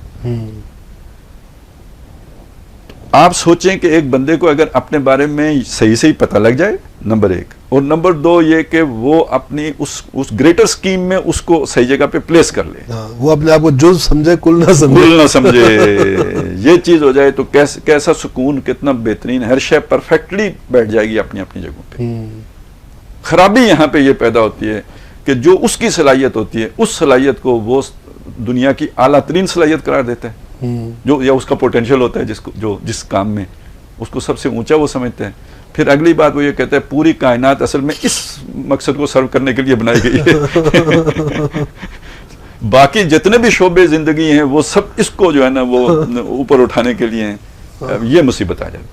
[SPEAKER 2] आप सोचें कि एक बंदे को अगर अपने बारे में सही पता लग जाए, नंबर एक, और नंबर दो ये कि वो अपनी उस ग्रेटर स्कीम में उसको सही जगह पे प्लेस कर ले,
[SPEAKER 1] वो अपने आप को जुज़ समझे, कुल ना समझे,
[SPEAKER 2] ये चीज हो जाए तो कैसा सुकून, कितना बेहतरीन, हर शय परफेक्टली बैठ जाएगी अपनी अपनी जगहों पे। खराबी यहाँ पे ये पैदा होती है कि जो उसकी सलाहियत होती है, उस सलाहियत को वो दुनिया की आला तरीन सलाहियत करार देता है, जो या उसका पोटेंशियल होता है, जिस काम में उसको सबसे ऊंचा वो समझते हैं। फिर अगली बात वो ये कहता है पूरी कायनात असल में इस मकसद को सर्व करने के लिए बनाई गई है। बाकी जितने भी शोबे जिंदगी हैं वो सब इसको जो है ना वो ऊपर उठाने के लिए हैं। ये मुसीबत आ जाती।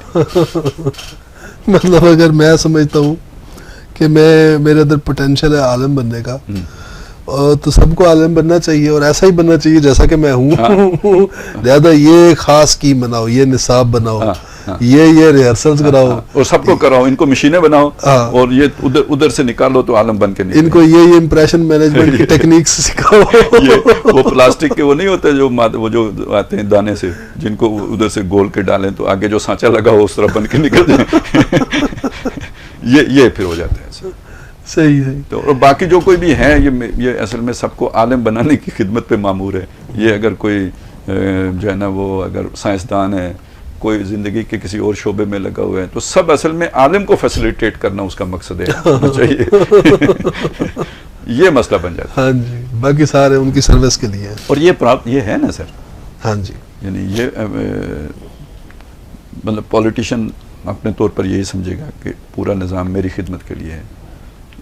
[SPEAKER 1] मतलब अगर मैं समझता हूँ कि मेरे अंदर पोटेंशियल है आलम बनने का, तो सबको आलम बनना चाहिए और ऐसा ही बनना चाहिए जैसा कि मैं हूँ। लिहाजा ये खास स्कीम बनाओ, ये निसाब बनाओ, ये रिहर्सल्स कराओ,
[SPEAKER 2] और सबको कराओ, इनको मशीनें बनाओ, और ये उधर से निकालो तो आलम बन के निकले।
[SPEAKER 1] इनको ये इंप्रेशन मैनेजमेंट की टेक्निक्स सिखाओ।
[SPEAKER 2] ये वो प्लास्टिक के वो नहीं होते वो जो आते हैं दाने से, जिनको उधर से गोल के डालें तो आगे जो सांचा लगा हो उस तरह बन के निकल जाए। ये फिर हो जाता है।
[SPEAKER 1] सही
[SPEAKER 2] तो और बाकी जो कोई भी है ये असल में सबको आलिम बनाने की खिदमत पे मामूर है। ये अगर कोई जो है ना वो अगर साइंसदान है, कोई ज़िंदगी के किसी और शोबे में लगा हुआ है, तो सब असल में आलिम को फैसिलिटेट करना उसका मकसद है चाहिए। ये मसला बन जाता है।
[SPEAKER 1] हाँ जी, बाकी सारे उनकी सर्विस के लिए।
[SPEAKER 2] और ये है ना सर।
[SPEAKER 1] हाँ जी,
[SPEAKER 2] यानी ये मतलब पॉलिटिशियन अपने तौर पर यही समझेगा कि पूरा निज़ाम मेरी खिदमत के लिए है।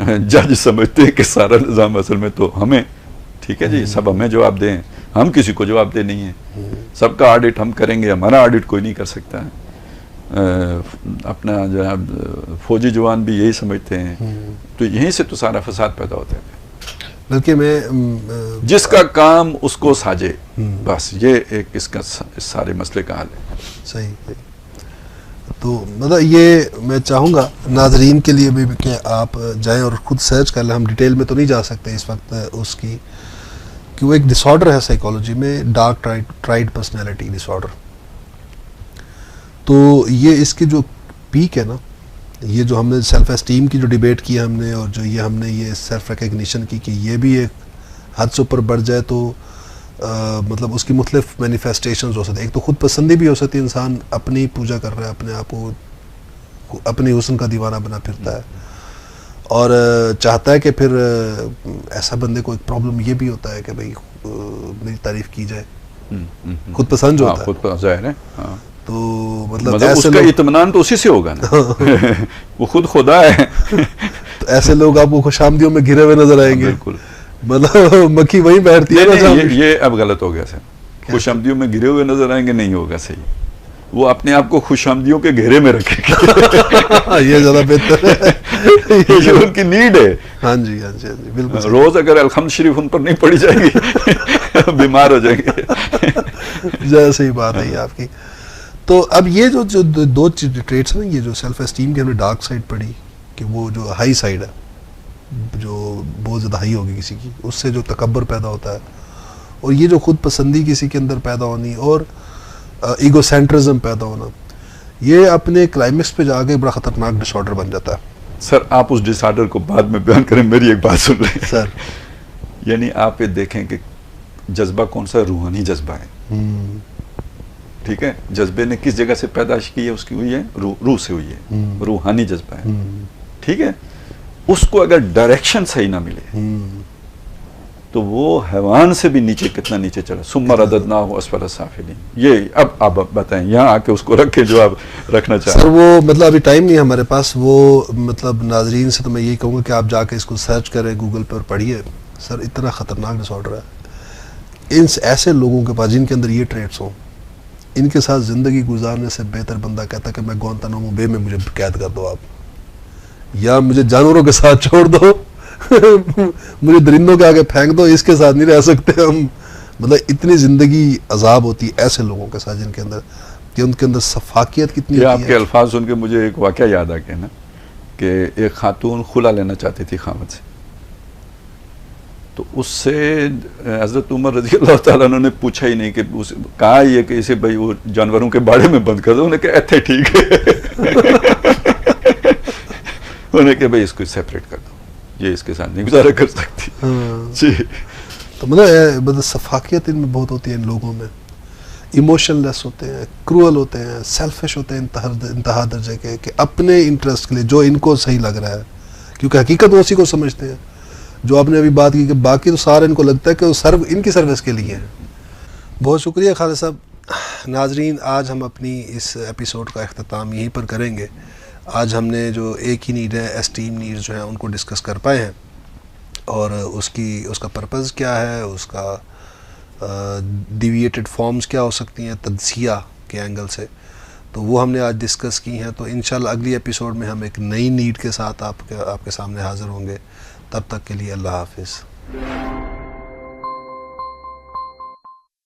[SPEAKER 2] जज समझते हैं कि सारा निज़ाम असल में तो हमें ठीक है जी, सब हमें जवाब दें, हम किसी को जवाब दे नहीं है, सबका ऑडिट हम करेंगे, हमारा ऑडिट कोई नहीं कर सकता है। अपना जो है फौजी जवान भी यही समझते हैं, तो यहीं से तो सारा फसाद पैदा होता है।
[SPEAKER 1] बल्कि मैं
[SPEAKER 2] जिसका काम उसको साजे, बस ये एक इसका इस सारे मसले का हल है।
[SPEAKER 1] सही। तो मतलब ये मैं चाहूँगा नाजरीन के लिए भी कि आप जाएं और ख़ुद सर्च कर लें, हम डिटेल में तो नहीं जा सकते इस वक्त उसकी, कि वो एक डिसऑर्डर है साइकोलॉजी में, डार्क ट्राइड पर्सनैलिटी डिसऑर्डर। तो ये इसकी जो पीक है ना, ये जो हमने सेल्फ एस्टीम की जो डिबेट की हमने, और जो ये हमने ये सेल्फ रिकग्निशन की कि ये भी एक हद से ऊपर बढ़ जाए तो मतलब उसकी मुख्तलिफ मैनिफेस्टेशंस हो सकती है। एक तो खुद पसंदी भी हो सकती है, इंसान अपनी पूजा कर रहा है, अपने आप को अपनी हुस्न का दीवाना बना फिरता है, और चाहता है कि फिर ऐसा बंदे को एक प्रॉब्लम ये भी होता है कि भाई मेरी तारीफ की जाए, खुद पसंद जो होता है,
[SPEAKER 2] खुद पसंद है।
[SPEAKER 1] तो मतलब
[SPEAKER 2] उसका इत्मीनान तो उसी से होगा ना। वो खुद खुदा है।
[SPEAKER 1] तो ऐसे लोग आपको खुशामदियों में घिरे हुए नजर आएंगे।
[SPEAKER 2] बिल्कुल,
[SPEAKER 1] मतलब मक्खी वहीं बैठती है ना।
[SPEAKER 2] ये अब गलत हो गया सर, खुशामदियों में घिरे हुए नजर आएंगे, नहीं होगा सही। वो अपने आप को खुशामदियों के घेरे में रखेंगे।
[SPEAKER 1] ये ज्यादा बेहतर है।
[SPEAKER 2] ये उनकी नीड है।
[SPEAKER 1] हाँ जी, हाँ जी, हाँ जी, बिल्कुल।
[SPEAKER 2] रोज अगर अलहम्द शरीफ उन पर नहीं पड़ी जाएगी बीमार हो जाएंगे।
[SPEAKER 1] ज्यादा सही बात है ये आपकी। तो अब ये जो दो ट्रेट्स हैं, ये जो सेल्फ एस्टीम की हमने डार्क साइड पढ़ी, कि वो जो हाई साइड है, जो बहुत ज़्यादा हाई होगी किसी की, उससे जो तकब्बर पैदा होता है, और ये जो खुद पसंदी किसी के अंदर पैदा होनी और ईगोसेंट्रिज्म पैदा होना, ये अपने क्लाइमेक्स पे जाके बड़ा ख़तरनाक डिसऑर्डर बन जाता है।
[SPEAKER 2] सर आप उस डिसऑर्डर को बाद में बयान करें, मेरी एक बात सुन लें
[SPEAKER 1] सर।
[SPEAKER 2] यानी आप ये देखें कि जज्बा कौन सा रूहानी जज्बा है, ठीक है, जज्बे ने किस जगह से पैदाश की है, उसकी हुई है रूह से हुई है, रूहानी जज्बा है, ठीक है। उसको अगर डायरेक्शन सही ना मिले तो वो हैवान से भी नीचे, कितना नीचे चला, सुम्मा रददनाहु अस्फल साफिलीन। ये अब आप बताएं, यहाँ आके उसको रखें जो आप रखना चाहें।
[SPEAKER 1] सर वो मतलब अभी टाइम नहीं है हमारे पास, वो मतलब नाजरीन से तो मैं यही कहूँगा कि आप जाके इसको सर्च करें गूगल पर, पढ़िए सर, इतना ख़तरनाक डिसऑर्डर है। इन ऐसे लोगों के पास जिनके अंदर ये ट्रेट्स हों, इनके साथ ज़िंदगी गुजारने से बेहतर बंदा कहता है कि मैं गुआंतानामो बे में मुझे कैद कर दो आप, या मुझे जानवरों के साथ छोड़ दो, मुझे दरिंदों के आगे फेंक दो, इसके साथ नहीं रह सकते हम। मतलब इतनी ज़िंदगी अजाब होती है ऐसे लोगों के साथ जिनके अंदर, कि उनके अंदर सफाकियत कितनी होती है।
[SPEAKER 2] आपके अल्फाज सुन के मुझे एक वाक़या याद आ गया ना, कि एक खातून खुला लेना चाहती थी खामद से, तो उससे हज़रत उमर रज़ी अल्लाह ताला ने पूछा ही नहीं, कि कहा ये कि इसे भाई वो जानवरों के बाड़े में बंद कर दो, उन्हें कहा ऐसे ठीक है। उन्हें कहा भाई इसको सेपरेट कर दो, ये इसके साथ नहीं गुजारा कर सकती। जी।
[SPEAKER 1] तो मतलब सफाकियत इनमें बहुत होती है इन लोगों में, इमोशनलेस होते हैं, क्रूअल होते हैं, सेल्फिश होते हैं इंतहा दर्जे के, कि अपने इंटरेस्ट के लिए जो इनको सही लग रहा है, क्योंकि हकीकत वो उसी को समझते हैं। जो आपने अभी बात की कि बाकी तो सारा इनको लगता है कि वो इनकी सर्विस के लिए है। बहुत शुक्रिया खालिद साहब। नाजरीन, आज हम अपनी इस एपिसोड का अख्ताम यहीं पर करेंगे। आज हमने जो एक ही नीड है, एस्टीम नीड्स जो हैं, उनको डिस्कस कर पाए हैं, और उसका पर्पज़ क्या है, उसका डिविएटेड फॉर्म्स क्या हो सकती हैं तज्ज़िया के एंगल से, तो वो हमने आज डिस्कस की हैं। तो इंशाल्लाह अगली एपिसोड में हम एक नई नीड के साथ आपके सामने हाज़िर होंगे। तब तक के लिए अल्लाह हाफ़िज़।